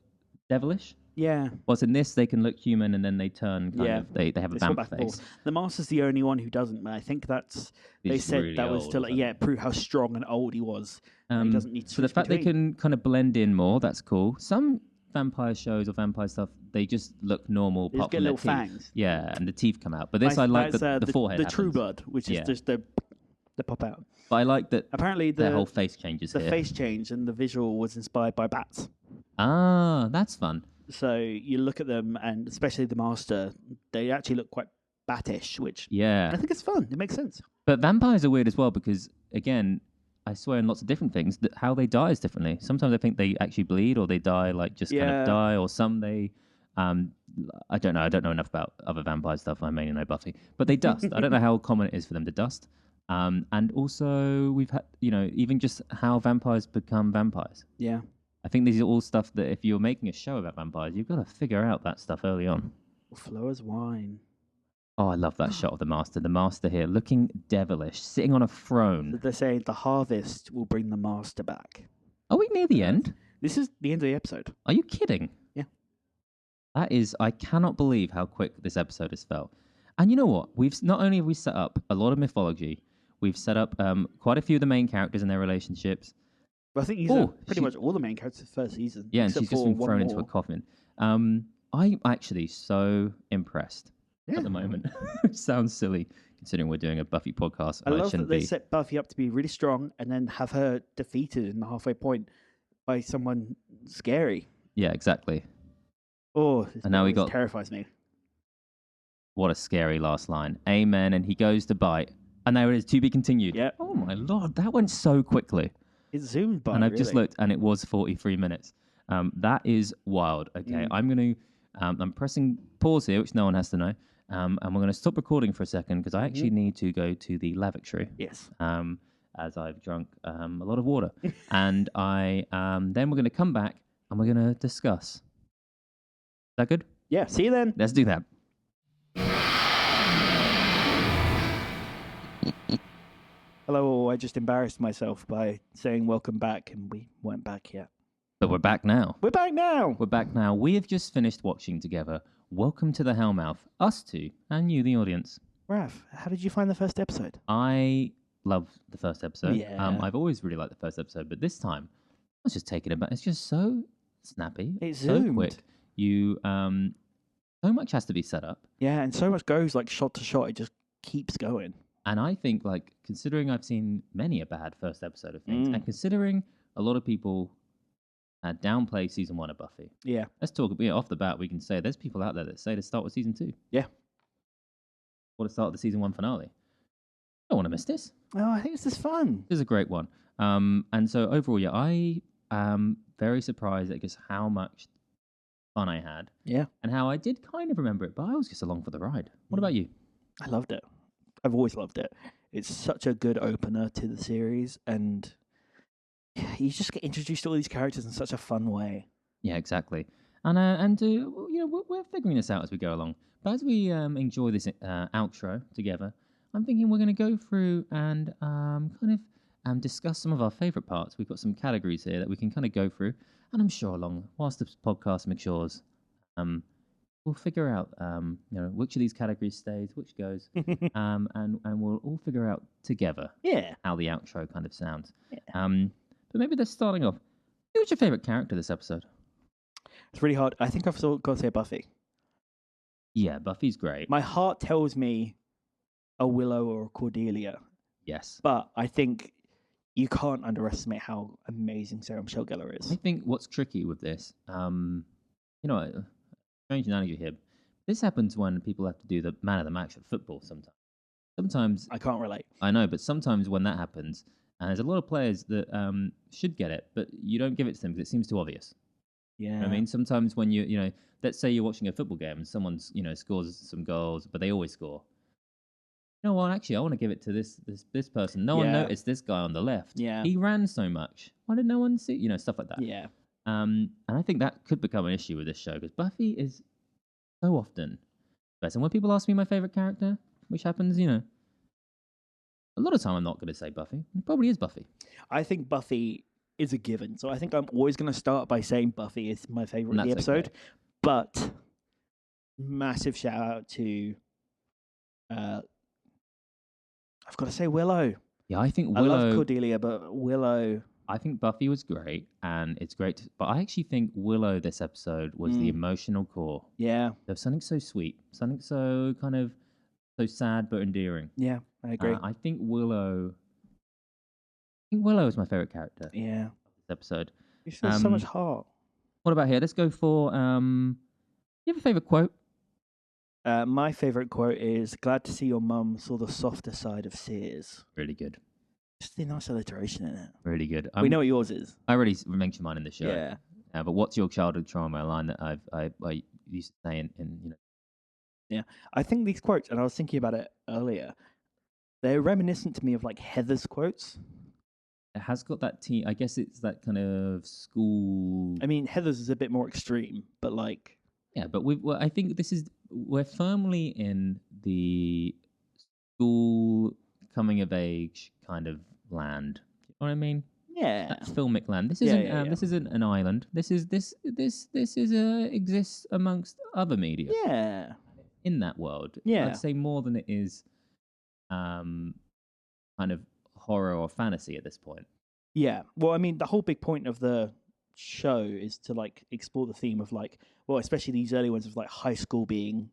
devilish. Yeah. Whilst in this, they can look human and then they turn they have a swap vamp back and face. forth. The Master's the only one who doesn't. But I think they He's said really that was old, to prove how strong and old he was. He doesn't need to. So the switch fact they between. can kind of blend in more, that's cool. Some vampire shows or vampire stuff, they just look normal. They just apart get from their little teeth. fangs. Yeah, and the teeth come out. But this, I like that the forehead the True happens. Blood, which is just the pop out. But I like that Apparently, their the whole face changes here. face change and the visual was inspired by bats. Ah, that's fun. So you look at them, and especially the Master, they actually look quite batish, which Yeah. I think it's fun. It makes sense. But vampires are weird as well because, again, I swear in lots of different things that how they die is differently. Sometimes I think they actually bleed or they die like just kind of die, or some they, I don't know. I don't know enough about other vampire stuff. I mainly know Buffy, but they dust. I don't know how common it is for them to dust. And also we've had, even just how vampires become vampires. Yeah. I think these are all stuff that if you're making a show about vampires, you've got to figure out that stuff early on. Flow as wine. Oh, I love that shot of the Master. The Master here looking devilish, sitting on a throne. They're saying the harvest will bring the Master back. Are we near the end? This is the end of the episode. Are you kidding? Yeah. I cannot believe how quick this episode has felt. And you know what? Not only have we set up a lot of mythology, we've set up quite a few of the main characters and their relationships. Well, I think these are pretty much all the main characters of the first season. Yeah, and except she's just for been one thrown into a more. coffin. I'm actually so impressed at the moment. It sounds silly considering we're doing a Buffy podcast. I love that shouldn't they be. set Buffy up to be really strong and then have her defeated in the halfway point by someone scary. Yeah, exactly. Oh, And now this terrifies me. What a scary last line. Amen. And he goes to bite. And there it is, to be continued. Yeah. Oh my lord, that went so quickly. It zoomed by. And I've just really. looked, and it was 43 minutes. That is wild. Okay, I'm going to. I'm pressing pause here, which no one has to know. And we're going to stop recording for a second because I actually need to go to the lavatory. Yes. As I've drunk a lot of water, and then we're going to come back and we're going to discuss. Is that good? Yeah. See you then. Let's do that. Hello. I just embarrassed myself by saying welcome back, and we weren't back yet. But we're back now. We're back now. We're back now. We have just finished watching together. Welcome to the Hellmouth. Us two and you, the audience. Raf, how did you find the first episode? I love the first episode. Yeah. I've always really liked the first episode, but this time I was just taken aback. It's just so snappy. It so zoomed. quick. You so much has to be set up. Yeah, and so much goes like shot to shot. It just keeps going. And I think, like, considering I've seen many a bad first episode of things, and considering a lot of people downplay season 1 of Buffy. Yeah. Let's talk off the bat. We can say there's people out there that say to start with season 2. Yeah. Or to start with the season 1 finale. I don't want to miss this. Oh, I think this is fun. This is a great one. And so overall, yeah, I am very surprised at just how much fun I had. Yeah. And how I did kind of remember it, but I was just along for the ride. What about you? I loved it. I've always loved it. It's such a good opener to the series, and you just get introduced to all these characters in such a fun way. Yeah, exactly. And you know, we're figuring this out as we go along. But as we enjoy this outro together, I'm thinking we're going to go through and kind of discuss some of our favorite parts. We've got some categories here that we can kind of go through, and I'm sure whilst the podcast matures, we'll figure out you know, which of these categories stays, which goes, and we'll all figure out together how the outro kind of sounds. Yeah. But maybe they're starting off. Who's your favorite character this episode? It's really hard. I think I've still got to say Buffy. Yeah, Buffy's great. My heart tells me a Willow or a Cordelia, Yes. but I think you can't underestimate how amazing Sarah Michelle Gellar is. I think what's tricky with this, you know, strange analogy here. This happens when people have to do the man of the match at football sometimes. Sometimes I can't relate. I know, but sometimes when that happens, and there's a lot of players that should get it, but you don't give it to them because it seems too obvious. Yeah. You know what I mean, sometimes when you know, let's say you're watching a football game and someone's, you know, scores some goals, but they always score. You know what? Actually, I want to give it to this person. No one noticed this guy on the left. Yeah. He ran so much. Why did no one see? You know, stuff like that. Yeah. And I think that could become an issue with this show because Buffy is so often best. And when people ask me my favorite character, which happens, you know, a lot of time I'm not going to say Buffy. It probably is Buffy. I think Buffy is a given. So I think I'm always going to start by saying Buffy is my favorite of the episode. Okay. But massive shout out to, I've got to say Willow. Yeah, I think I Willow. love Cordelia, but Willow. I think Buffy was great, and it's great. But I actually think Willow this episode was the emotional core. Yeah. There was something so sweet, something so kind of so sad but endearing. Yeah, I agree. I think Willow is my favorite character. Yeah. This episode. You show so much heart. What about here? Let's go for. You have a favorite quote? My favorite quote is, "Glad to see your mum saw the softer side of Sears." Really good. Just a nice alliteration in it. Really good. We know what yours is. I already mentioned mine in the show. Yeah. But what's your childhood trauma? A line that I used to say in you know. Yeah. I think these quotes, and I was thinking about it earlier, they're reminiscent to me of like Heather's quotes. It has got that I guess it's that kind of school. I mean, Heather's is a bit more extreme, but like. Yeah, but I think we're firmly in the school coming of age kind of land. You know what I mean? Yeah. That filmic land. This isn't this isn't an island. This exists amongst other media. Yeah. In that world. Yeah. I'd say more than it is kind of horror or fantasy at this point. Yeah. Well, I mean, the whole big point of the show is to like explore the theme of like, well, especially these early ones of like high school being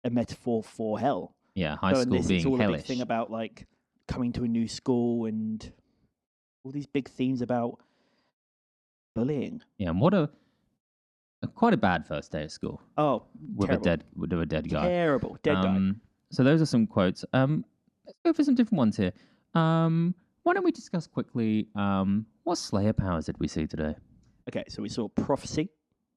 a metaphor for hell. Yeah, high school this being is all hellish. a big thing about like coming to a new school and all these big themes about bullying. Yeah, and what quite a bad first day at school. Oh, with terrible. a dead guy. Terrible, dead guy. So those are some quotes. Let's go for some different ones here. Why don't we discuss quickly what Slayer powers did we see today? Okay, so we saw prophecy.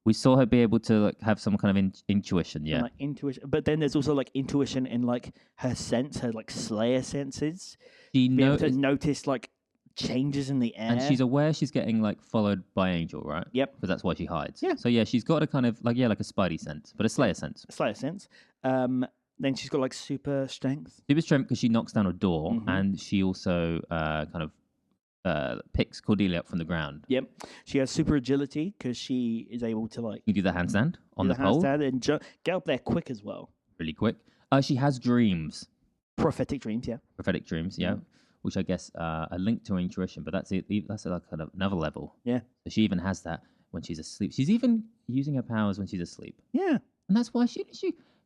We saw her be able to like have some kind of intuition, yeah. And, like, intuition, but then there's also like intuition in like her sense, her like Slayer senses. She Be able to notice like changes in the air, and she's aware she's getting like followed by Angel, right? Yep. Because that's why she hides. Yeah. So yeah, she's got a kind of like like a Spidey sense, but a Slayer sense. Slayer sense. Then she's got like super strength. Super strength because she knocks down a door, and she also kind of picks Cordelia up from the ground. Yep. She has super agility because she is able to like You do the handstand on the pole. Handstand and get up there quick as well. Really quick. She has dreams. Prophetic dreams, yeah. Prophetic dreams, yeah. Which I guess are linked to her intuition, but that's it. That's like kind of another level. Yeah. So she even has that when she's asleep. She's even using her powers when she's asleep. Yeah. And that's why she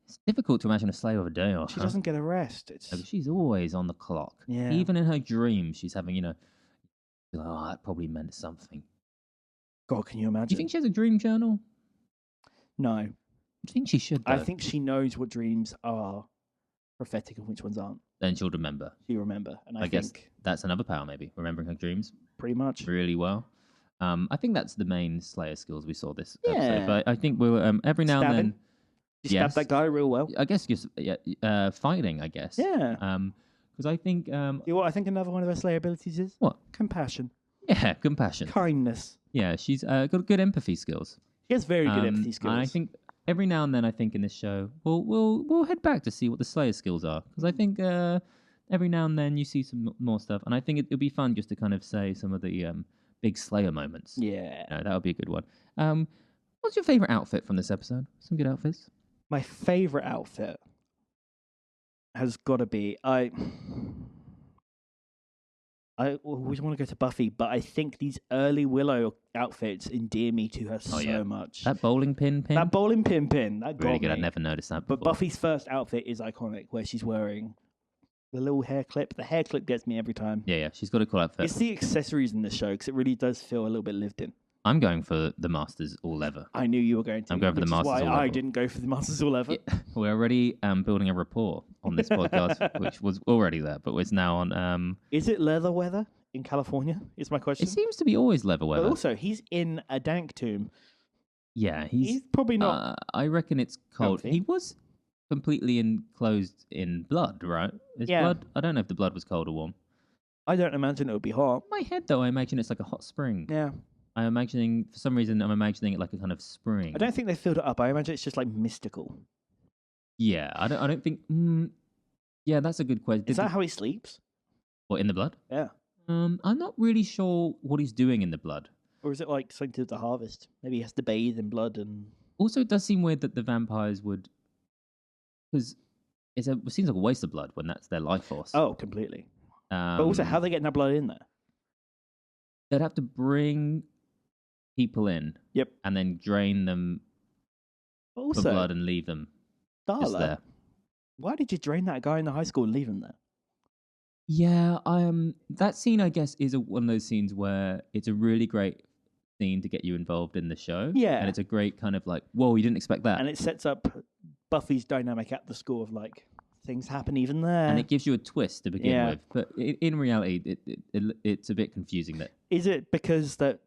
it's difficult to imagine a Slayer of a day off. She doesn't get a rest. She's always on the clock. Yeah. Even in her dreams, she's having, oh, that probably meant something. God, can you Do imagine? you think she has a dream journal? No. I think she should, though. I think she knows what dreams are prophetic and which ones aren't. Then she'll remember. She remember. And I guess think that's another power, maybe, remembering her dreams pretty much. really well. I think that's the main Slayer skills we saw this Yeah. episode. But I think we'll every now and Stabbing. then. She stabbed that guy real well. I guess just fighting. I guess. Yeah. Because I think You know what I think another one of her Slayer abilities is? What? Compassion. Yeah, compassion. Kindness. Yeah, she's got good empathy skills. She has very good empathy skills. And I think every now and then, I think in this show, we'll head back to see what the Slayer skills are, because I think every now and then you see some more stuff, and I think it'll be fun just to kind of say some of the big Slayer moments. Yeah. That would be a good one. What's your favorite outfit from this episode? Some good outfits. My favorite outfit has got to be I always want to go to Buffy, but I think these early Willow outfits endear me to her so much. That bowling pin. That bowling pin, that got Really good. me. I never noticed that But before. Buffy's first outfit is iconic, where she's wearing the little hair clip. The hair clip gets me every time. Yeah, she's got a cool outfit. It's the accessories in the show, because it really does feel a little bit lived in. I'm going for the Masters All Leather. I knew you were going to. I'm going for the which is Masters why All I Leather. didn't go for the Masters All Leather. Yeah, we're already building a rapport on this podcast, which was already there, but it's now on. Is it leather weather in California? Is my question. It seems to be always leather But weather. also, he's in a dank tomb. Yeah, He's probably not. I reckon it's cold. healthy. He was completely enclosed in blood, right? Yeah. Blood. I don't know if the blood was cold or warm. I don't imagine it would be hot. In my head, though, I imagine it's like a hot spring. Yeah. I'm imagining, for some reason, I'm imagining it like a kind of spring. I don't think they filled it up. I imagine it's just like mystical. Yeah, I don't think. Yeah, that's a good question. Is that how he sleeps? What, in the blood? Yeah. I'm not really sure what he's doing in the blood. Or is it like something to do with the harvest? Maybe he has to bathe in blood and. Also, it does seem weird that the vampires would, because it seems like a waste of blood when that's their life force. Oh, completely. But also, how are they getting that blood in there? They'd have to bring people in. Yep. And then drain them But for also, blood and leave them just Darla, there. why did you drain that guy in the high school and leave him there? Yeah, that scene, I guess, is one of those scenes where it's a really great scene to get you involved in the show. Yeah. And it's a great kind of like, whoa, you didn't expect that. And it sets up Buffy's dynamic at the school of like, things happen even there. And it gives you a twist to begin Yeah. with. But in reality, it's a bit confusing. That Is it because that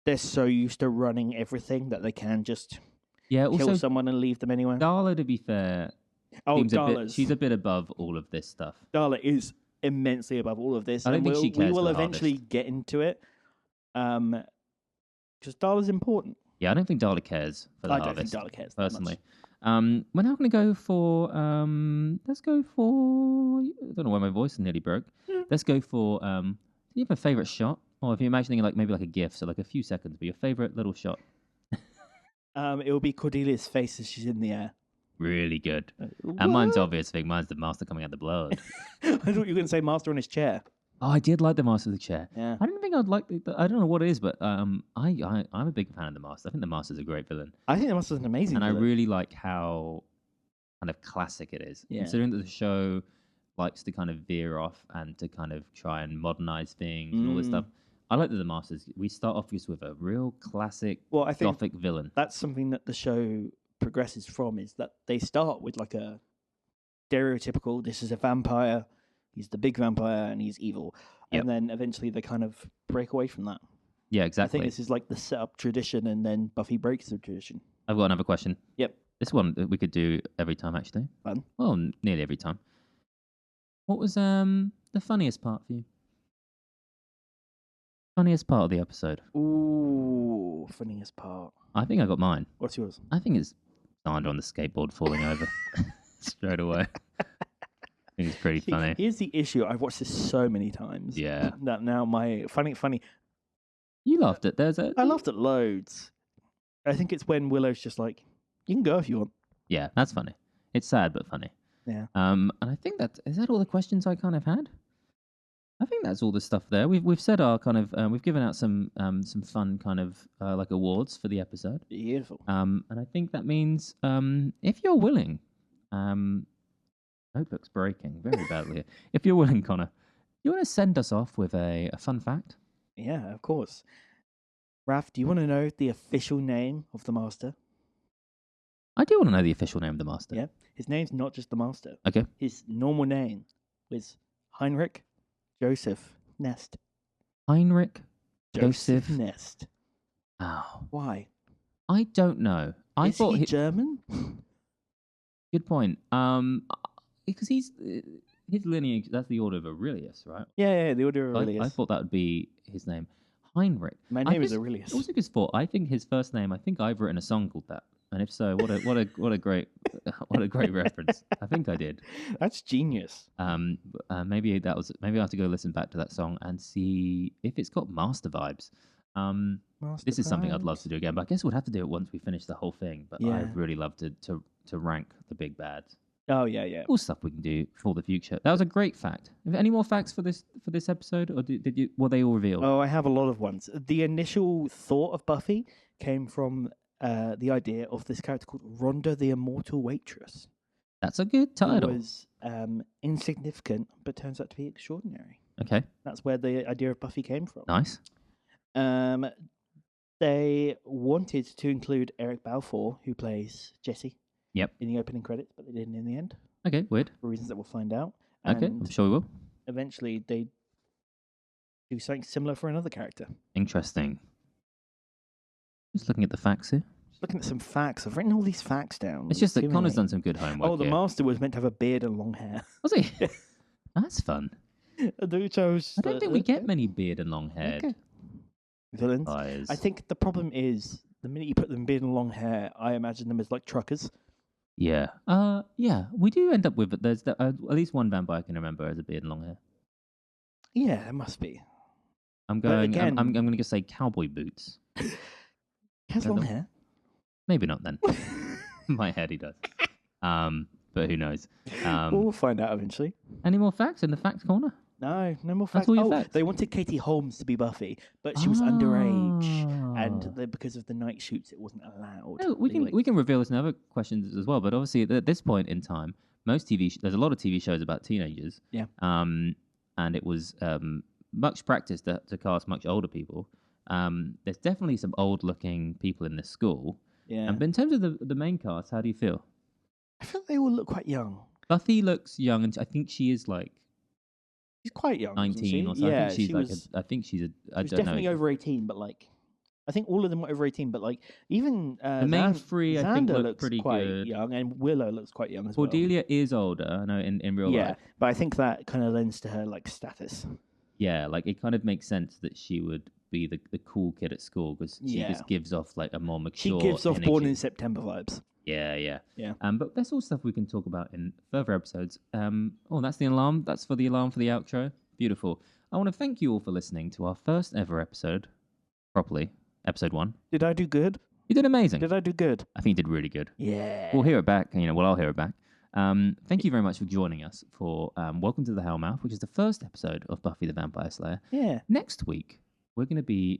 they're so used to running everything that they can just yeah, kill also someone and leave them anywhere? Darla, to be fair, Oh, she's Darla's. a bit above all of this stuff. Darla is immensely above all of this. I don't and think she we cares will for the eventually harvest. get into it. Because Darla's important. Yeah, I don't think Darla cares for the I don't harvest. think Darla cares that much. personally. We're now going to go for. Let's go for. I don't know why my voice nearly broke. Let's go for. Do you have a favorite shot, or if you're imagining like maybe like a GIF, so like a few seconds, but your favorite little shot? It will be Cordelia's face as she's in the air. Really good. And mine's What? obvious thing. Mine's the master coming out the blood. I thought you were going to say Master on his chair. Oh, I did like the master of the chair. Yeah. I didn't think I'd like. I don't know what it is, but I'm a big fan of the master. I think the master's a great villain, I think the Master's an amazing and I villain. really like how kind of classic it is. Yeah. Considering that the show likes to kind of veer off and to kind of try and modernize things and all this stuff. I like that the masters. We start off just with a real classic Well, I think gothic villain. that's something that the show progresses from, is that they start with like a stereotypical, this is a vampire, he's the big vampire and he's evil. Yep. And then eventually they kind of break away from that. Yeah, I exactly. think this is like the setup tradition, and then Buffy breaks the tradition. I've got another question. Yep. This one that we could do every time, actually. Fun. Well, nearly every time. What was the funniest part for you? Funniest part of the episode. Ooh, funniest part. I think I got mine. What's yours? I think it's Sandra on the skateboard falling over straight away. I think it's pretty funny. Here's the issue. I've watched this so many times. Yeah. That now my funny. You laughed at I laughed at loads. I think it's when Willow's just like, you can go if you want. Yeah, that's funny. It's sad but funny. Yeah. And I think is that all the questions I kind of had? I think that's all the stuff there. We've said our kind of we've given out some fun kind of like awards for the episode. Beautiful. And I think that means if you're willing, notebook's breaking very badly. If you're willing, Connor, you want to send us off with a fun fact? Yeah, of course. Raph, do you want to know the official name of the Master? I do want to know the official name of the Master. Yeah. His name's not just the Master. Okay. His normal name was Heinrich Joseph Nest. Heinrich Joseph. Nest. Oh, Why? I don't know. I Is thought he German? Good point. Because he's his lineage. That's the order of Aurelius, right? Yeah, the order of Aurelius. I thought that would be his name, Heinrich. My name is Aurelius. It was a good sport. I think his first name. I think I've written a song called that. And if so, what a great reference. I think I did. That's genius. Maybe I have to go listen back to that song and see if it's got master vibes. This is something I'd love to do again, but I guess we'll have to do it once we finish the whole thing. But Yeah. I'd really love to rank the big bads. Oh yeah. All stuff we can do for the future. That was a great fact. Any more facts for this episode, or were they all revealed? Oh, I have a lot of ones. The initial thought of Buffy came from the idea of this character called Rhonda the Immortal Waitress. That's a good title. Who was insignificant, but turns out to be extraordinary. Okay, That's where the idea of Buffy came from. nice. They wanted to include Eric Balfour, who plays Jesse. Yep. In the opening credits, but they didn't in the end, Okay, weird. for reasons that we'll find out. Okay, And I'm sure we will. eventually they do something similar for another character. Interesting. Just looking at the facts here. Just looking at some facts. I've written all these facts down. It's just that Too Connor's many. done some good homework. Oh, the here. Master was meant to have a beard and long hair. Was he? That's fun. Which I don't think we get many beard and long haired Okay. Villains. guys. I think the problem is the minute you put them beard and long hair, I imagine them as like truckers. Yeah. Yeah. We do end up with at least one vampire I can remember has a beard and long hair. Yeah, it must be. I'm But going. again- I'm going to say cowboy boots. He has Don't long know. hair. Maybe not then. In my head he does. But who knows? We'll find out eventually. Any more facts in the facts corner? No more That's facts. all your Oh, facts? they wanted Katie Holmes to be Buffy, but she was underage, and Ah. because of the night shoots, it wasn't allowed. No, we legally. can reveal this in other questions as well. But obviously, at this point in time, most there's a lot of TV shows about teenagers. Yeah. And it was much practice to cast much older people. There's definitely some old-looking people in this school. Yeah. But in terms of the main cast, how do you feel? I feel they all look quite young. Buffy looks young, and I think she is like She's quite young. isn't 19 she? or something. Yeah, I think she's she like was. I think she's a. I She was don't know. definitely over 18, but like, I think all of them were over 18. But like, even The main three, I think, Xander look looks pretty quite good. young, and Willow looks quite young as well. Cordelia is older. I know in real Yeah, life. but I think that kind of lends to her like status. Yeah, like it kind of makes sense that she would be the cool kid at school because she Yeah. just gives off like a more She mature. gives off energy. Born in September vibes. Yeah. Yeah. But that's all stuff we can talk about in further episodes. Oh, that's the alarm. That's for the alarm for the outro. Beautiful. I want to thank you all for listening to our first ever episode, properly, episode 1. Did I do good? You did amazing. Did I do good? I think you did really good. Yeah. We'll hear it back. I'll hear it back. Thank you very much for joining us for Welcome to the Hellmouth, which is the first episode of Buffy the Vampire Slayer. Yeah. Next week, we're going to be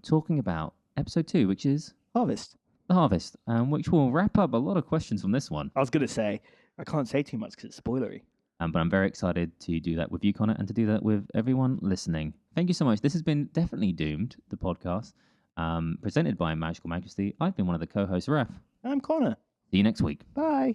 talking about episode 2, which is Harvest. The Harvest, which will wrap up a lot of questions from this one. I was going to say, I can't say too much because it's spoilery. But I'm very excited to do that with you, Connor, and to do that with everyone listening. Thank you so much. This has been Definitely Doomed, the podcast, presented by Magical Majesty. I've been one of the co-hosts, Raph. I'm Connor. See you next week. Bye.